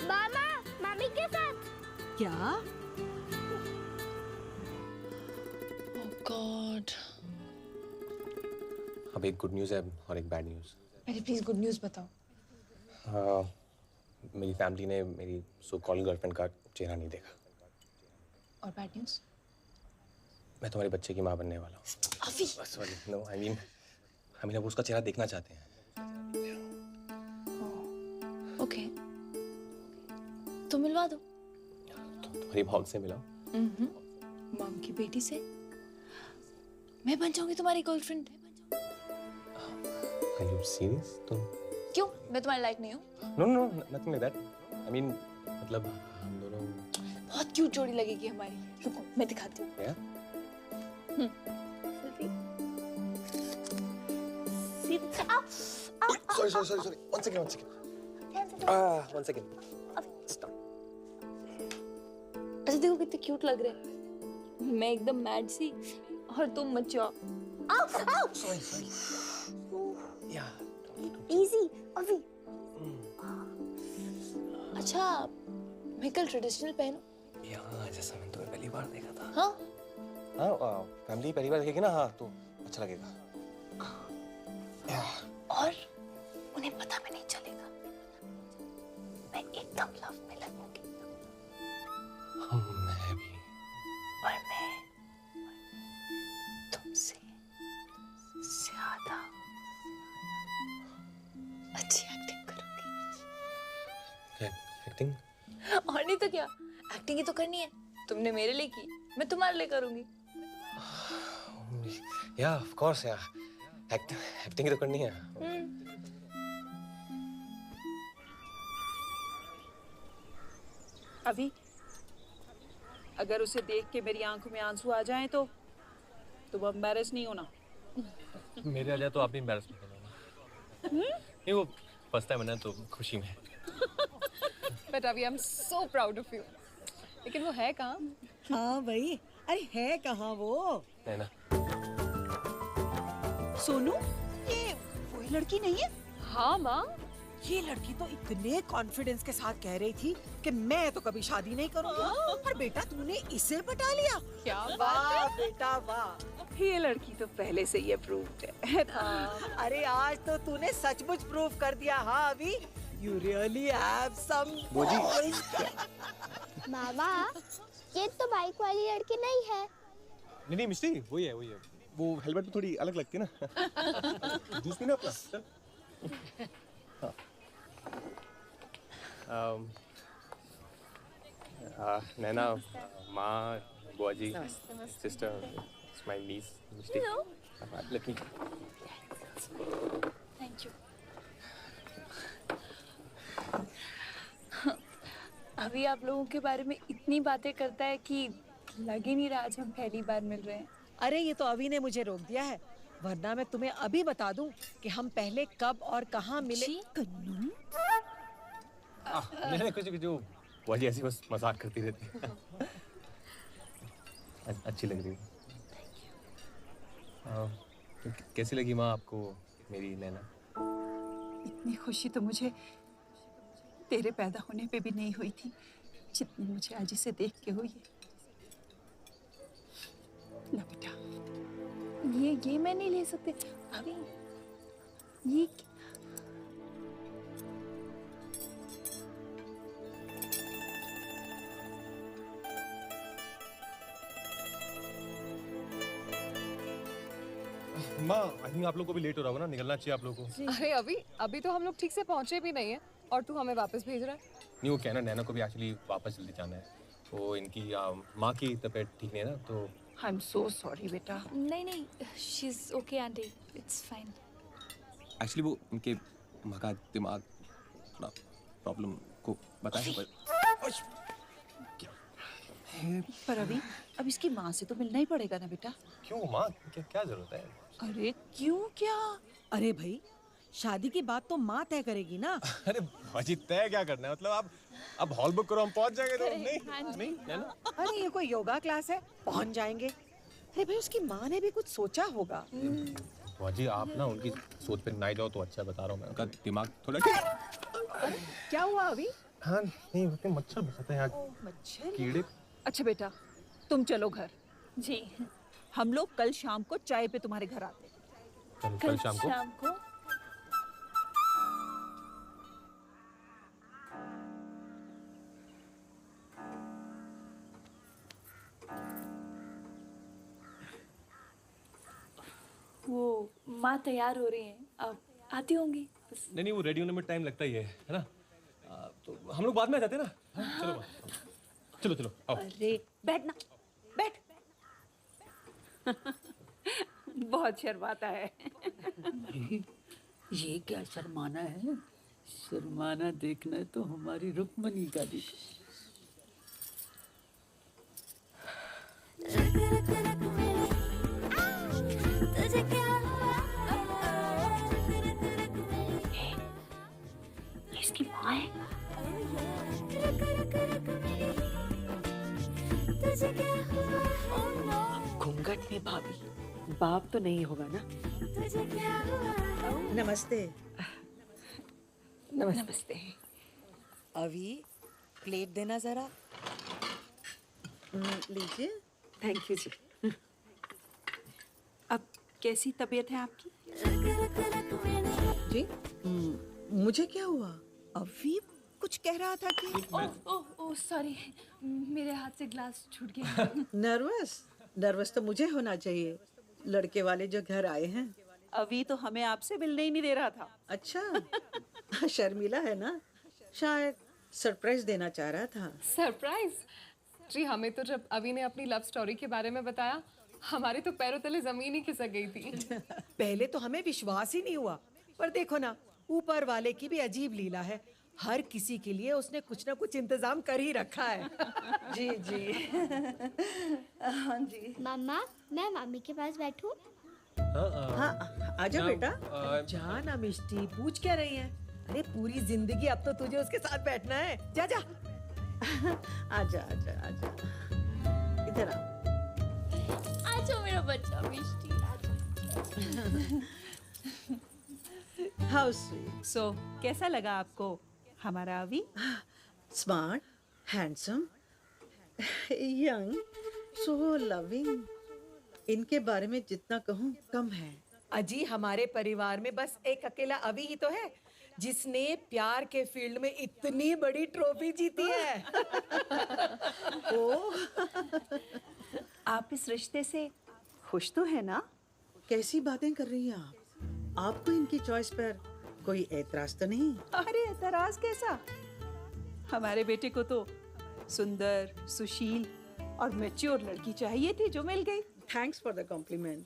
Speaker 6: मामा, मामी के साथ।
Speaker 4: क्या?
Speaker 1: ओह गॉड।
Speaker 3: अब एक गुड न्यूज़ है और एक बैड न्यूज़।
Speaker 1: अरे प्लीज गुड न्यूज़ बताओ।
Speaker 3: मेरी फैमिली ने मेरी सो कॉल्ड गर्लफ्रेंड का चेहरा नहीं देखा।
Speaker 1: और बैड न्यूज़?
Speaker 3: मैं तुम्हारे बच्चे की माँ बनने वाला हूँ।
Speaker 1: अभी?
Speaker 3: सॉरी, नो आई मीन अब उसका चेहरा देखना चाहते हैं।
Speaker 1: ओके, तो मिलवा दो।
Speaker 3: तुम्हारी मॉम से मिलाओ।
Speaker 1: मॉम की बेटी से मैं बन जाऊंगी तुम्हारी गर्लफ्रेंड।
Speaker 3: Are you serious? तुम?
Speaker 1: क्यों? मैं तुम्हारे लायक नहीं हूँ?
Speaker 3: No, no, nothing like that. I mean, मतलब हम दोनों।
Speaker 1: बहुत क्यूट जोड़ी लगेगी हमारी। रुको, मैं दिखाती हूँ।
Speaker 3: क्या? Sorry. One second. One second. Stop.
Speaker 1: अच्छा देखो कितने क्यूट लग रहे हैं। मैं एकदम मैड सी और तुम मचा।
Speaker 3: Sorry. Yeah.
Speaker 1: Easy, अभी। अच्छा, मैं कल ट्रेडिशनल पहनूं?
Speaker 3: हाँ, जैसा मैंने तुम्हें पहली बार देखा था।
Speaker 1: हाँ?
Speaker 3: हाँ, फैमिली पहली बार देखेगी ना, हाँ तो अच्छा लगेगा।
Speaker 1: और उन्हें पता भी नहीं चलेगा। मैं एकदम लव में लगूंगी।
Speaker 3: मैं भी।
Speaker 1: और मैं तुमसे ज्यादा अच्छी एक्टिंग करूंगी।
Speaker 3: एक्टिंग?
Speaker 1: और नहीं तो क्या, एक्टिंग ही तो करनी है। तुमने मेरे लिए की, मैं तुम्हारे लिए करूंगी।
Speaker 3: या ऑफ कोर्स यार, एक्टिंग तो करनी है।
Speaker 18: अभी अगर उसे देख के मेरी आंखों में आंसू आ जाएं तो तुम एम्बैरेस नहीं होना।
Speaker 3: मेरे आ जाए तो आप भी एम्बैरेस नहीं होना। नहीं, वो फर्स्ट टाइम है ना, तो खुशी में।
Speaker 9: बट अभी आई am so proud of you. लेकिन वो है कहाँ?
Speaker 18: हाँ भाई, अरे है कहाँ वो?
Speaker 3: है ना?
Speaker 18: सोनू, ये वही लड़की नहीं है?
Speaker 9: हाँ माँ।
Speaker 18: ये लड़की तो इतने कॉन्फिडेंस के साथ कह रही थी कि मैं तो कभी शादी नहीं करूंगी, और बेटा तूने इसे पटा लिया।
Speaker 9: क्या
Speaker 18: वाह बेटा वाह, ये लड़की तो पहले से ही अप्रूव्ड है। अरे आज तो तूने सचमुच प्रूव कर दिया। हाँ अभी, यू रियली हैव सम।
Speaker 6: मामा, ये तो बाइक वाली लड़की नहीं है।
Speaker 3: नहीं मिस्टी, वही है। वो हेलमेट में थोड़ी अलग लगती है ना। जूस पीना अपना। नैना, माँ, बुआ जी, sister, my niece, Misti. Lucky.
Speaker 1: Thank you. अभी आप लोगों के बारे में इतनी बातें करता है कि लग ही नहीं रहा आज हम पहली बार मिल रहे हैं।
Speaker 18: अरे ये तो अभी ने मुझे रोक दिया है, वरना मैं तुम्हें अभी बता दूं कि हम पहले कब और कहाँ मिले। कन्नू?
Speaker 3: नहीं कुछ जो वही ऐसी बस मजाक करती रहती है। अच्छी लग रही है। कैसी लगी माँ आपको मेरी नैना?
Speaker 18: इतनी खुशी तो मुझे तेरे पैदा होने पे भी नहीं हुई थी जितनी मुझे आज इसे देख के हुई है। ना बेटा,
Speaker 1: ये मैं नहीं ले सकते अभी। ये
Speaker 3: माँ, आई थिंक आप लोग को भी लेट हो रहा होगा ना, निकलना चाहिए आप लोगों को।
Speaker 9: अरे अभी तो हम लोग ठीक से पहुंचे भी नहीं है और तू हमें वापस भेज रहा है।
Speaker 3: नहीं, वो कहना नैना को भी एक्चुअली वापस जल्दी जाना है। वो इनकी माँ की तबीयत ठीक नहीं है ना, तो
Speaker 18: आई एम सो सॉरी बेटा।
Speaker 1: नहीं, she is okay aunty, it's fine.
Speaker 3: Actually वो उनके माँ का दिमाग थोड़ा प्रॉब्लम को बताया
Speaker 18: पर अभी अब इसकी माँ से तो मिलना ही पड़ेगा ना बेटा।
Speaker 3: क्यों माँ, क्या जरूरत है?
Speaker 18: अरे क्यों क्या? अरे भाई शादी की बात तो माँ तय करेगी ना।
Speaker 3: अरे बाजी तय क्या करना है, मतलब अब हॉल बुक करो, हम पहुंच जाएंगे। तो नहीं नैना।
Speaker 18: अरे ये कोई योगा क्लास है, पहुंच जाएंगे। अरे भाई उसकी माँ ने भी कुछ सोचा होगा।
Speaker 3: बाजी आप ना उनकी सोच पे ना जाओ तो अच्छा, बता रहा हूँ मैं, उनका दिमाग थोड़ा।
Speaker 18: क्या हुआ अभी?
Speaker 3: हाँ नहीं, उसमें मच्छर बसाते हैं यहाँ,
Speaker 18: मच्छर
Speaker 3: कीड़े।
Speaker 18: अच्छा बेटा तुम चलो घर।
Speaker 1: जी।
Speaker 18: हम लोग कल शाम को चाय पे तुम्हारे घर आते हैं।
Speaker 3: कल शाम को?
Speaker 1: वो माँ तैयार हो रही हैं, अब आती होंगी।
Speaker 3: नहीं वो रेडी होने में टाइम लगता ही है ना। तो हम लोग बाद में आ जाते हैं ना। हाँ, चलो माँ, चलो आओ।
Speaker 18: अरे बैठ ना, बैठ। बहुत शर्माता है।
Speaker 5: ये क्या शर्माना है? शर्माना देखना है तो हमारी रुक्मणी का दिख।
Speaker 1: इसकी माँ है।
Speaker 18: घूंघट में भाभी, बाप तो नहीं होगा ना? नमस्ते। नमस्ते। अभी प्लेट देना जरा। लीजिए। थैंक यू जी। अब कैसी तबीयत है आपकी? जी मुझे क्या हुआ? अभी कुछ कह रहा था कि
Speaker 1: ओह सॉरी, मेरे हाथ से ग्लास छूट गया।
Speaker 18: नर्वस तो मुझे होना चाहिए, लड़के वाले जो घर आए हैं। अभी तो हमें आपसे मिलने ही नहीं दे रहा था। अच्छा शर्मिला है ना, शायद सरप्राइज देना चाह रहा था।
Speaker 9: सरप्राइज? जी हमें तो जब अभी ने अपनी लव स्टोरी के बारे में बताया, हमारे तो पैरों तले जमीन ही खिसक गई थी।
Speaker 18: पहले तो हमें विश्वास ही नहीं हुआ, पर देखो ना ऊपर वाले की भी अजीब लीला है, हर किसी के लिए उसने कुछ ना कुछ इंतजाम कर ही रखा है। जी जी। हाँ जी।
Speaker 6: मम्मा मैं मामी के पास बैठूं?
Speaker 18: हाँ आजा बेटा। जा ना मिष्टी, पूछ क्या रही है? अरे पूरी जिंदगी अब तो तुझे उसके साथ बैठना है। जा जा। आजा आजा आजा, इधर आ।
Speaker 1: आजा मेरा बच्चा मिष्टी,
Speaker 18: हाउ स्वीट। सो कैसा लगा आपको हमारा अभी? Smart, handsome, young, so loving. इनके बारे में जितना कहूँ कम है। अजी हमारे परिवार में बस एक अकेला अभी ही तो है जिसने प्यार के फील्ड में इतनी बड़ी ट्रॉफी जीती है। आप इस रिश्ते से खुश तो है ना? कैसी बातें कर रही हैं आप? आपको इनकी चॉइस पर कोई एतराज तो नहीं? अरे एतराज कैसा? हमारे बेटे को तो सुंदर, सुशील और मैच्योर लड़की चाहिए थी जो मिल गई। Thanks for the compliment.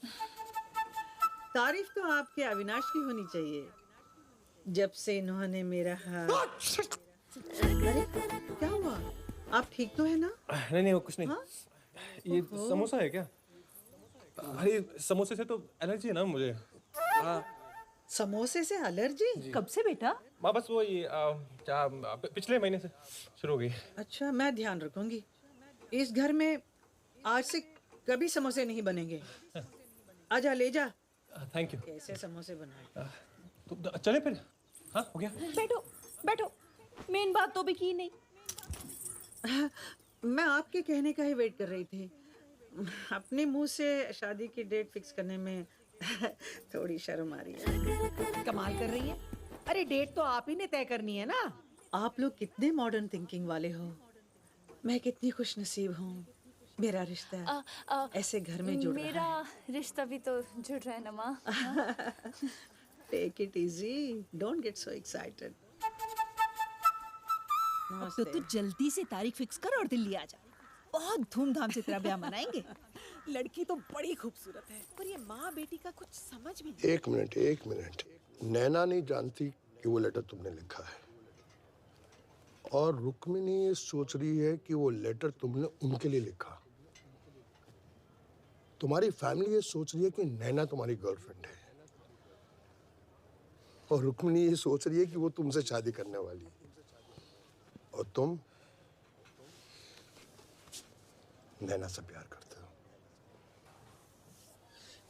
Speaker 18: तारीफ तो आपके अविनाश की होनी चाहिए, जब से इन्होंने मेरा हाथ। अरे क्या हुआ? आप ठीक तो है ना?
Speaker 3: नहीं वो कुछ नहीं। हाँ? ये समोसा है क्या? अरे समोसे से तो एलर्जी है ना मुझे।
Speaker 18: समोसे से एलर्जी? कब से बेटा?
Speaker 3: माँ बस वो ये पिछले महीने से शुरू हो गई।
Speaker 18: अच्छा मैं ध्यान रखूंगी। इस घर में आज से कभी समोसे नहीं बनेंगे। आजा ले जा।
Speaker 3: Thank you.
Speaker 18: कैसे समोसे बनाए?
Speaker 3: तो चले फिर। हाँ हो गया।
Speaker 18: बैठो बैठो, मेन बात तो भी की नहीं। मैं आपके कहने का ही वेट कर रही थी। अपने मुंह से शादी की डेट फिक्स करने में थोड़ी शर्म आ रही है। कमाल कर रही है। अरे डेट तो आप ही ने तय करनी है ना। आप लोग कितने मॉडर्न थिंकिंग वाले हो। मैं कितनी खुशनसीब हूँ, मेरा रिश्ता ऐसे घर में जुड़ रहा है।
Speaker 1: मेरा रिश्ता भी तो जुड़ रहा है ना माँ।
Speaker 18: Take it easy, don't get so excited.
Speaker 19: तो तू जल्दी से तारीख फिक्स कर और दिल्ली आ जा, बहुत धूमधाम से तेरा ब्याह मनाएंगे।
Speaker 18: लड़की तो बड़ी खूबसूरत है, पर ये माँ बेटी का कुछ समझ भी नहीं।
Speaker 10: एक मिनट, नैना नहीं जानती कि वो लेटर तुमने लिखा है। और रुक्मिणी ये सोच रही है कि वो लेटर तुमने उनके लिए लिखा। तुम्हारी फैमिली ये सोच रही है कि नैना तुम्हारी गर्लफ्रेंड है, और रुक्मिणी ये सोच रही है कि वो तुमसे शादी करने वाली है, और तुम नैना से प्यार करते हो।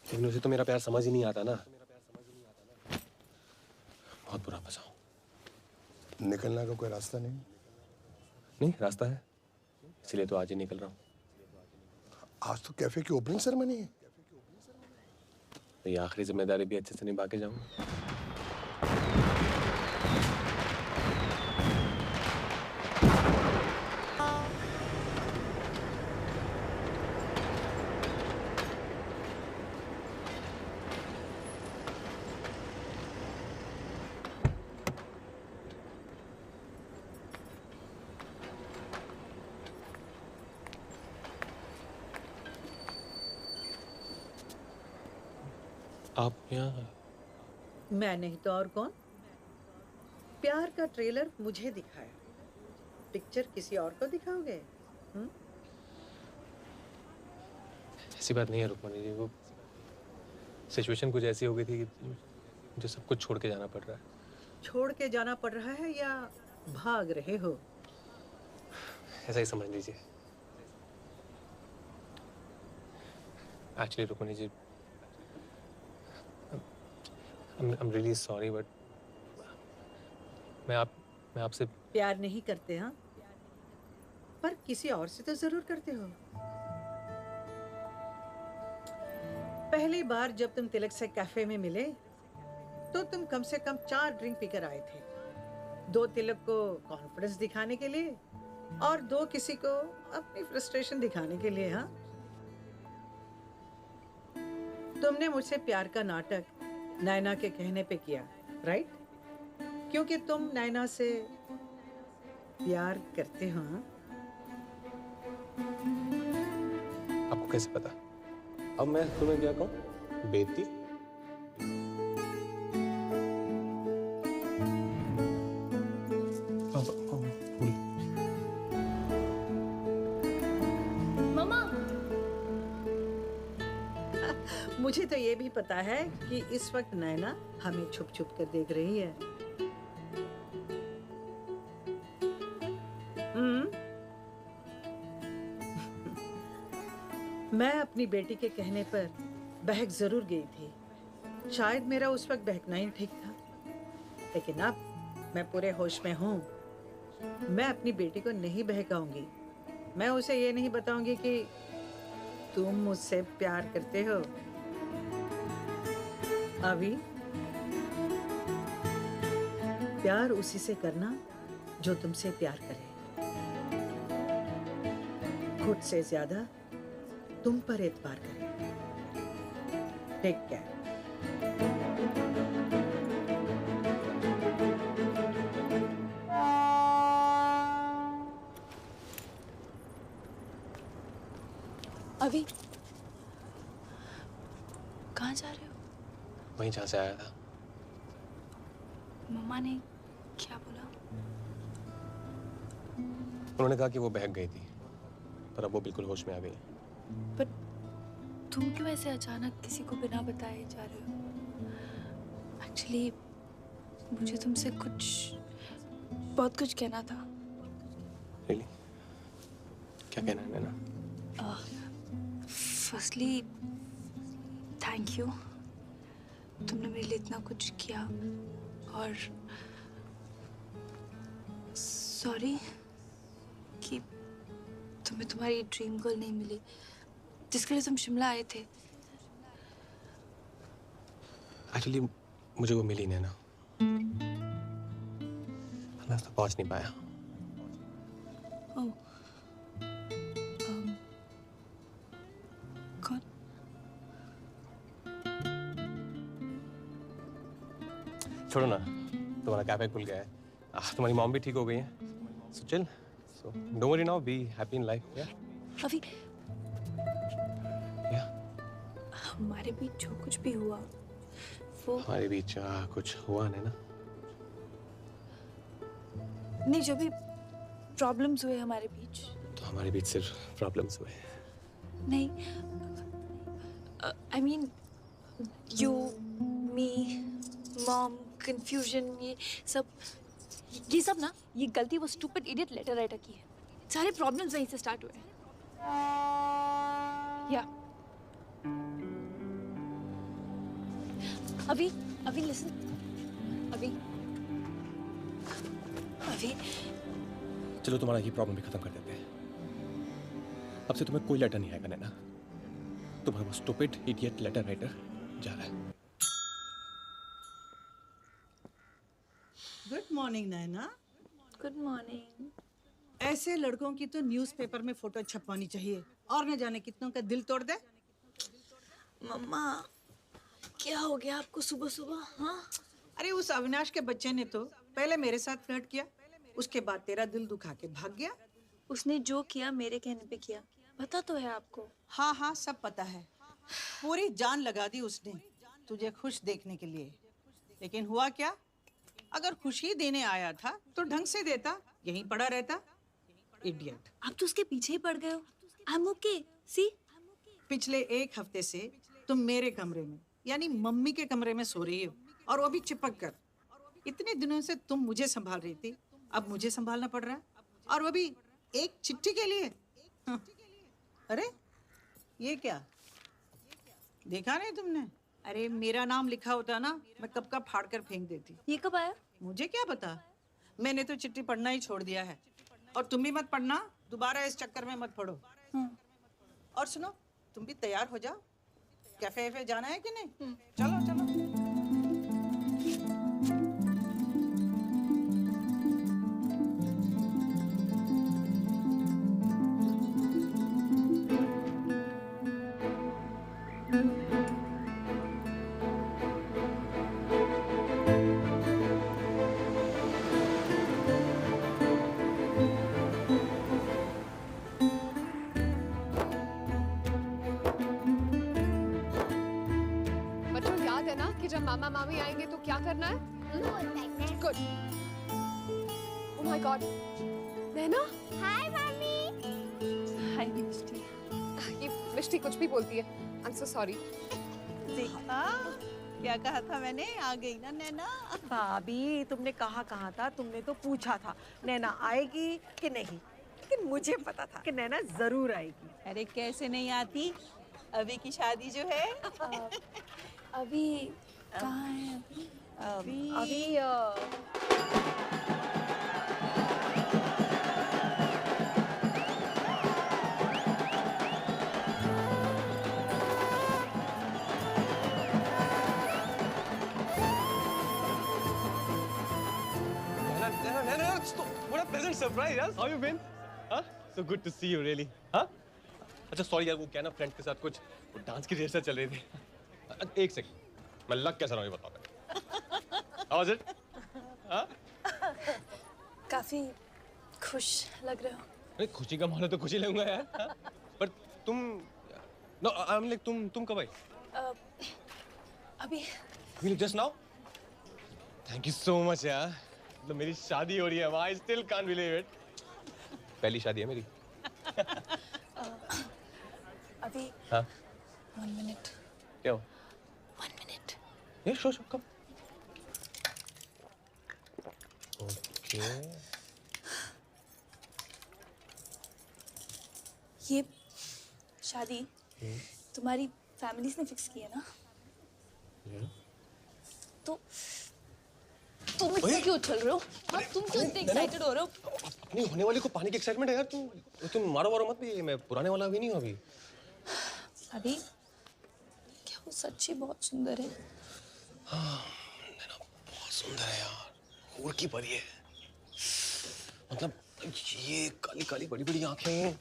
Speaker 3: लेकिन उसे तो मेरा प्यार समझ ही नहीं आता ना। बहुत बुरा फंसा हूं।
Speaker 10: निकलने का कोई रास्ता नहीं?
Speaker 3: नहीं, रास्ता है, इसलिए तो आज ही निकल रहा हूँ।
Speaker 10: आज तो कैफे की ओपनिंग सेरेमनी है।
Speaker 3: तो ये आखिरी जिम्मेदारी भी अच्छे से निभा के जाऊंगा। आप यहाँ?
Speaker 18: मैं नहीं तो और कौन? प्यार का ट्रेलर मुझे दिखाया, पिक्चर किसी और को दिखाओगे?
Speaker 3: ऐसी बात नहीं है रुक्मणी जी, वो सिचुएशन कुछ ऐसी हो गई थी कि मुझे सब कुछ छोड़ के जाना पड़ रहा है।
Speaker 18: छोड़ के जाना पड़ रहा है या भाग रहे हो?
Speaker 3: ऐसा ही समझ लीजिए। Actually Rukmani ji, I'm really sorry, but मैं आपसे
Speaker 18: प्यार नहीं करते हाँ? पर किसी और से तो जरूर करते हो। पहली बार जब तुम तिलक से कैफे में मिले तो तुम कम से कम 4 ड्रिंक पीकर आए थे। 2 तिलक को कॉन्फिडेंस दिखाने के लिए और 2 किसी को अपनी फ्रस्ट्रेशन दिखाने के लिए। हाँ, तुमने मुझसे प्यार का नाटक नैना के कहने पे किया, राइट? क्योंकि तुम नैना से प्यार करते हो। हाँ?
Speaker 3: आपको कैसे पता? अब मैं तुम्हें क्या कहूँ? बेटी?
Speaker 1: मम्मा,
Speaker 18: मुझे तो ये भी पता है कि इस वक्त नैना हमें छुप छुप कर देख रही है। मैं अपनी बेटी के कहने पर बहक जरूर गई थी। शायद मेरा उस वक्त बहकना ही ठीक था, लेकिन अब मैं पूरे होश में हूँ। मैं अपनी बेटी को नहीं बहकाऊंगी। मैं उसे ये नहीं बताऊंगी कि तुम मुझसे प्यार करते हो। अभी प्यार उसी से करना जो तुमसे प्यार करे। खुद से ज्यादा तुम पर एतबार करे। Take care.
Speaker 1: अभी कहाँ जा रहे हो?
Speaker 3: वहीं जहाँ से आया था।
Speaker 1: मम्मा ने क्या बोला?
Speaker 3: उन्होंने कहा कि वो बहक गई थी, पर अब वो बिल्कुल होश में आ गई।
Speaker 1: पर तुम क्यों ऐसे अचानक किसी को बिना बताए जा रहे हो? एक्चुअली मुझे तुमसे बहुत कुछ कहना था।
Speaker 3: Really? क्या कहना है नैना?
Speaker 1: फर्स्टली थैंक यू, तुमने मेरे लिए इतना कुछ किया, और सॉरी कि तुम्हें तुम्हारी ड्रीम गर्ल नहीं मिली जिसके लिए तुम शिमला आए थे।
Speaker 3: एक्चुअली मुझे वो मिली नैना, मैं उस तक पहुंच नहीं पाया।
Speaker 1: ओह, कौन?
Speaker 3: छोड़ो ना, तुम्हारा कैफे खुल गया है, तुम्हारी मॉम भी ठीक हो गई है, so chill, so don't worry now, be happy in life. या
Speaker 1: अभी हमारे बीच जो कुछ भी हुआ वो
Speaker 3: हमारे बीच कुछ हुआ नहीं ना?
Speaker 1: नहीं, जो भी प्रॉब्लम्स हुए हमारे बीच।
Speaker 3: तो हमारे बीच सिर्फ प्रॉब्लम्स हुए।
Speaker 1: नहीं, I mean you, me, mom, confusion, ये सब ना, ये गलती वो स्टूपिड इडियट लेटर राइटर की है। सारे प्रॉब्लम्स वहीं से स्टार्ट हुए। या अभी लिसन, अभी
Speaker 3: चलो तुम्हारा ये प्रॉब्लम भी खत्म कर देते हैं। अब से तुम्हें कोई लेटर नहीं आएगा नैना। तुम्हारा वो स्टूपिड इडियट लेटर राइटर जा रहा है।
Speaker 18: Good morning Naina.
Speaker 1: Good morning.
Speaker 18: ऐसे लड़कों की तो न्यूज़पेपर में फोटो छपवानी चाहिए, और न जाने कितनों का दिल तोड़ दे।
Speaker 1: मम्मा क्या हो गया आपको सुबह सुबह? हाँ,
Speaker 18: अरे उस अविनाश के बच्चे ने तो पहले मेरे साथ फ्लर्ट किया, उसके बाद तेरा दिल दुखा के भाग गया।
Speaker 1: उसने जो किया मेरे कहने पे किया, पता तो है आपको।
Speaker 18: हाँ हाँ, सब पता है। पूरी जान लगा दी उसने तुझे खुश देखने के लिए, लेकिन हुआ क्या? अगर खुशी देने आया था तो ढंग से देता, यहीं पड़ा रहता। इडियट।
Speaker 1: आप तो उसके पीछे ही पड़ गए हो। आई एम ओके, सी।
Speaker 18: पिछले 1 हफ्ते से तुम मेरे कमरे में, यानी मम्मी के कमरे में सो रही हो, और वो भी चिपक कर। इतने दिनों से तुम मुझे संभाल रही थी, अब मुझे संभालना पड़ रहा है, और वो भी एक चिट्ठी के लिए। हाँ। अरे ये क्या, देखा नहीं तुमने? अरे मेरा नाम लिखा होता ना, मैं कब का फाड़ कर फेंक देती।
Speaker 1: ये कब आया?
Speaker 18: मुझे क्या पता, मैंने तो चिट्ठी पढ़ना ही छोड़ दिया है। और तुम भी मत पढ़ना, दोबारा इस चक्कर में मत पढ़ो। और सुनो, तुम भी तैयार हो जाओ, कैफे जाना है कि नहीं? चलो चलो।
Speaker 9: जब मामा मामी आएंगे तो क्या करना है? Good. Oh my God. Naina?
Speaker 6: Hi mummy.
Speaker 1: Hi Mishti.
Speaker 9: ये मिष्टी कुछ भी बोलती है। I am so sorry.
Speaker 19: देखा क्या कहा था मैंने, आ गई ना नैना। भाभी तुमने कहा था, तुमने तो पूछा था नैना आएगी कि नहीं, लेकिन मुझे पता था कि नैना जरूर आएगी। अरे कैसे नहीं आती, अभी की शादी जो है।
Speaker 1: अभी कहाँ है?
Speaker 19: अभी
Speaker 3: What a pleasant surprise, yes? How you been? Huh? So good to see you, really. Huh? अच्छा सॉरी यार, वो क्या ना फ्रेंड के साथ कुछ डांस की रिहर्सल चल रही थी। एक सेकंड, मैं लग कैसा रहा हूँ ये बताओ पहले। How was it? हाँ?
Speaker 1: काफी खुश लग रहे हो।
Speaker 3: अरे खुशी का माहौल है तो खुशी लगूंगा यार। हाँ? पर तुम no, I'm like तुम कब आई?
Speaker 1: अभी।
Speaker 3: Really just now? Thank you so much यार। मतलब मेरी शादी हो रही है, I still can't believe it। पहली शादी है मेरी।
Speaker 1: अभी।
Speaker 3: हाँ?
Speaker 1: 1 minute।
Speaker 3: क्या हो?
Speaker 1: 1 minute।
Speaker 3: ये शो कब? ओके।
Speaker 1: ये शादी तुम्हारी फैमिली ने फिक्स की है ना? तो तुम इतना क्यों उछल रहे हो? हाँ, तुम क्यों इतने एक्साइटेड हो रहे हो?
Speaker 3: अपनी होने वाली को पाने की एक्साइटमेंट है यार। तुम मारो मत भी, मैं पुराने वाला भी नहीं हूँ अभी।
Speaker 1: अभी क्या वो सच्ची बहुत सुंदर है?
Speaker 3: हाँ, नैना बहुत सुंदर है यार, हूर की परी है। मतलब ये काली काली बड़ी बड़ी आंखें,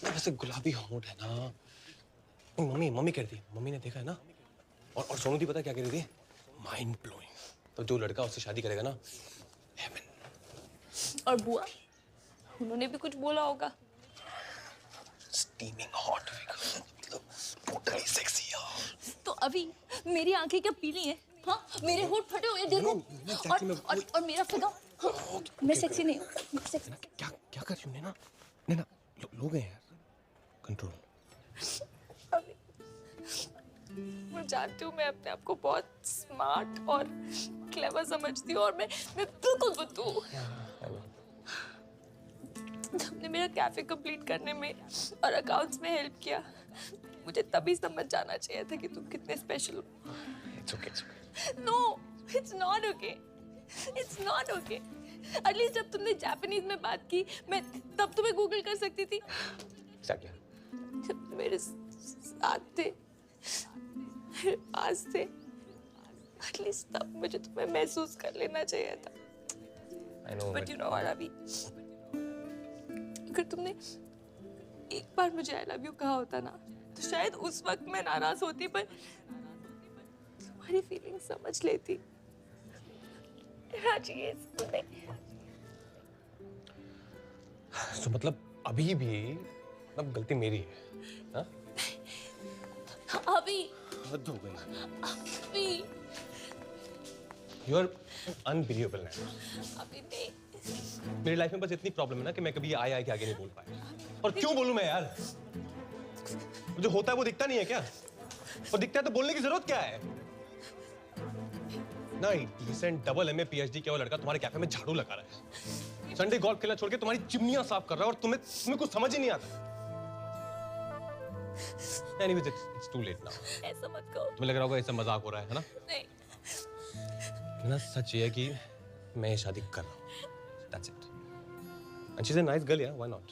Speaker 3: वैसे गुलाबी होंठ है ना। मम्मी कह रही थी, मम्मी ने देखा है ना। और सोनू दी पता क्या कह रही थी? Mind blowing. तो जो लड़का उससे शादी करेगा ना, हेवन।
Speaker 1: और बुआ, उन्होंने भी कुछ बोला होगा।
Speaker 3: स्टीमिंग हॉट, मतलब टोटली सेक्सी यार।
Speaker 1: तो अभी मेरी आंखें क्या पीली हैं? हाँ, मेरे होंठ फटे हुए देखो। और मेरा फिगर मैं सेक्सी नहीं हूँ, मैं सेक्सी
Speaker 2: क्या क्या कर रही हूँ नैना? नैना लोग हैं यार, कंट्रोल।
Speaker 1: मैं जानती हूँ मैं अपने आप को बहुत स्मार्ट और क्लेवर समझती हूँ, और मैं बिल्कुल बुद्धू हूँ। तुमने मेरा कैफे कंप्लीट करने में और अकाउंट्स में हेल्प किया, मुझे तभी समझ जाना चाहिए था कि तुम कितने स्पेशल हो।
Speaker 2: It's okay, it's okay.
Speaker 1: No, it's not okay. It's not okay. At least जब तुमने जापानीज में बात की, मैं तब तुम्हें गूगल कर सकती थी।
Speaker 2: Exactly.
Speaker 1: जब तुम मेरे साथ थे, मेरे पास थे, एटलीस्ट तब मुझे तुम्हें महसूस कर लेना चाहिए था।
Speaker 2: I know.
Speaker 1: But you know what, अभी अगर तुमने एक बार मुझे I love you कहा होता ना, तो शायद उस वक्त मैं नाराज होती, पर तुम्हारी फीलिंग समझ लेती। चाहिए तुमने।
Speaker 2: तो मतलब अभी भी मतलब गलती मेरी है, हाँ?
Speaker 1: अभी
Speaker 2: हद हो गई।
Speaker 1: अभी
Speaker 2: You are unbelievable now.
Speaker 1: अभी नहीं।
Speaker 2: मेरी लाइफ में बस इतनी प्रॉब्लम है ना कि मैं कभी आई के आगे नहीं बोल पाया। और क्यों बोलूं मैं यार? जो होता है वो दिखता नहीं है क्या? और दिखता है तो बोलने की जरूरत क्या है? ना डिसेंट डबल MA PhD किया हुआ लड़का तुम्हारे कैफे में झाड़ू लगा रहा है, संडे गोल्फ खेलना छोड़ के तुम्हारी चिमनियां साफ कर रहा है, और तुम्हें कुछ समझ ही नहीं आता। Anyways, it's too late now.
Speaker 1: ऐसा मत कहो।
Speaker 2: तुम्हें लग रहा होगा ऐसा मजाक हो रहा है ना?
Speaker 1: नहीं।
Speaker 2: ना सच ये है कि मैं ये शादी कर रहा हूँ। That's it. And she's a nice girl, yeah. Why not?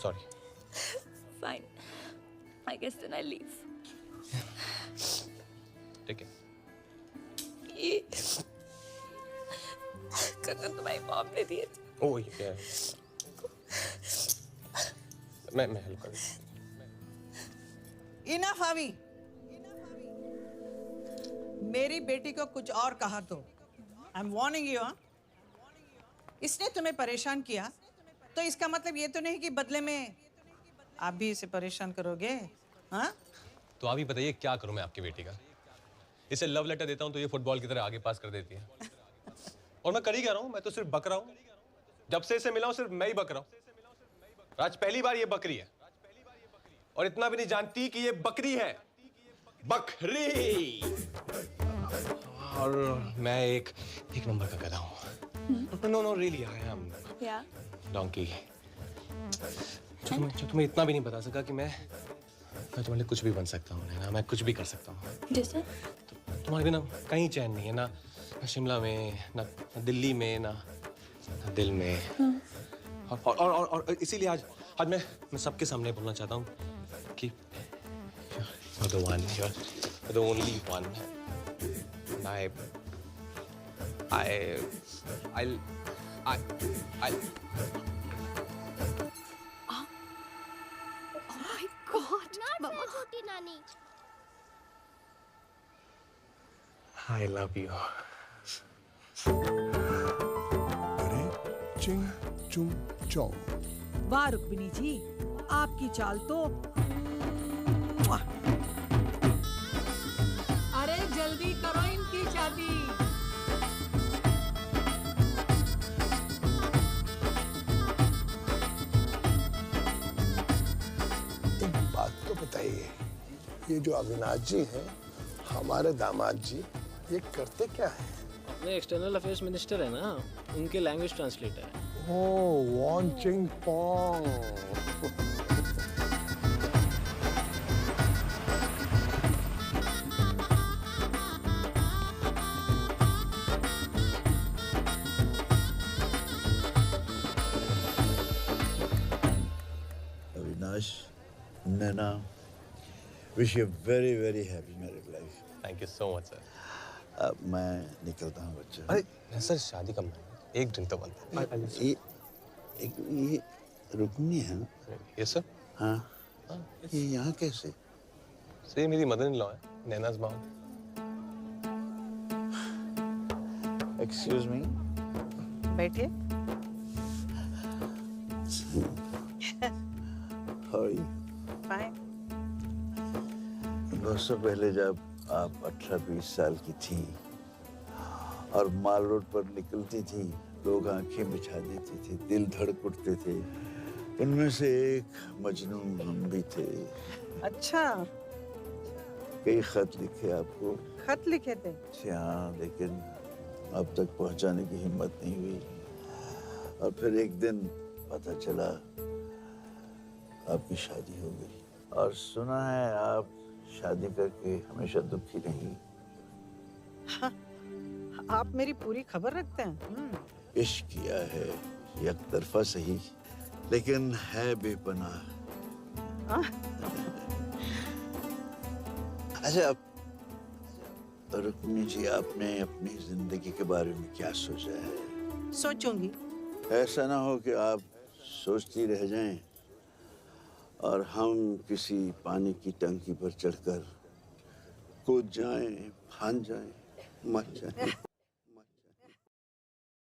Speaker 2: Sorry.
Speaker 1: Fine. I guess then I leave.
Speaker 2: Take it.
Speaker 1: ये कंगन तुम्हारी मॉम ने दिए थे।
Speaker 2: Oh yeah. मैं हेल्प कर दूँ।
Speaker 18: इनफ अभी। मेरी बेटी को कुछ और कहा तो आई एम वार्निंग यू। इसने तुम्हें परेशान किया तो इसका मतलब ये तो नहीं कि बदले में आप भी इसे परेशान करोगे, हाँ?
Speaker 2: तो आप ही बताइए क्या करूं मैं आपकी बेटी का? इसे लव लेटर देता हूं तो ये फुटबॉल की तरह आगे पास कर देती है। और मैं कर ही क्या रहा हूं? मैं तो सिर्फ बक रहा हूं। जब से इसे मिला हूं सिर्फ मैं ही बक रहा हूं। आज पहली बार ये बकरी है, और इतना भी नहीं जानती कि ये बकरी है, बकरी। और मैं एक नंबर का गधा हूं। No really I am donkey. जो तुम्हें इतना भी नहीं बता सका कि मैं तुम्हारे लिए कुछ भी बन सकता हूँ ना, मैं कुछ भी कर सकता हूँ।
Speaker 1: जैसे?
Speaker 2: तुम्हारे बिना कहीं चैन नहीं है, ना शिमला में, ना दिल्ली में, ना दिल में। और इसीलिए आज मैं सबके सामने बोलना चाहता हूँ कि you're the one, you're the only one. I'll
Speaker 6: छोटी नानी।
Speaker 2: I love you.
Speaker 10: अरे चिंग चुम चौ।
Speaker 19: वाह रुक्मिणी जी, आपकी चाल तो। अरे जल्दी करो इनकी शादी।
Speaker 10: एक बात तो बताइए, ये जो अविनाश जी हैं, हमारे दामाद जी, ये करते क्या है?
Speaker 8: अपने एक्सटर्नल अफेयर्स मिनिस्टर है ना, उनके लैंग्वेज ट्रांसलेटर है।
Speaker 10: Oh, Won Ching Pong.
Speaker 20: Avinash, Naina, wish you a very, very happy married life.
Speaker 2: Thank you so much, sir.
Speaker 20: अब मैं निकलता हूँ बच्चा।
Speaker 2: अरे सर, शादी का मन, एक ड्रिंक तो बनता है।
Speaker 20: ये रुक्मिणी है ना?
Speaker 2: Yes sir.
Speaker 20: हाँ। ये यहाँ कैसे?
Speaker 2: सर, ये मेरी मदर इन लॉ है, नैनाज मॉम।
Speaker 20: Excuse me.
Speaker 18: बैठिए।
Speaker 20: How are you?
Speaker 18: Fine.
Speaker 20: 2 साल पहले जब आप 18-20 साल की थी, और माल रोड पर निकलती थी, लोग आंखें बिछा देते थे, दिल धड़क उठते थे। उनमें से एक मजनून हम भी थे।
Speaker 18: अच्छा,
Speaker 20: कई खत लिखे आपको।
Speaker 18: खत लिखे थे?
Speaker 20: हाँ, लेकिन अब तक पहुंचाने की हिम्मत नहीं हुई। और फिर एक दिन पता चला आपकी शादी हो गई। और सुना है आप शादी करके हमेशा दुखी रही।
Speaker 18: हाँ, आप मेरी पूरी खबर रखते हैं।
Speaker 20: इश्क किया है, एक तरफा सही, लेकिन है बेपनाह। अच्छा, रुक्मिणी जी, आपने अपनी जिंदगी के बारे में क्या सोचा है?
Speaker 18: सोचूंगी।
Speaker 20: ऐसा ना हो कि आप सोचती रह जाएं और हम किसी पानी की टंकी पर चढ़कर कूद जाएं, फान जाएं, मर जाएं।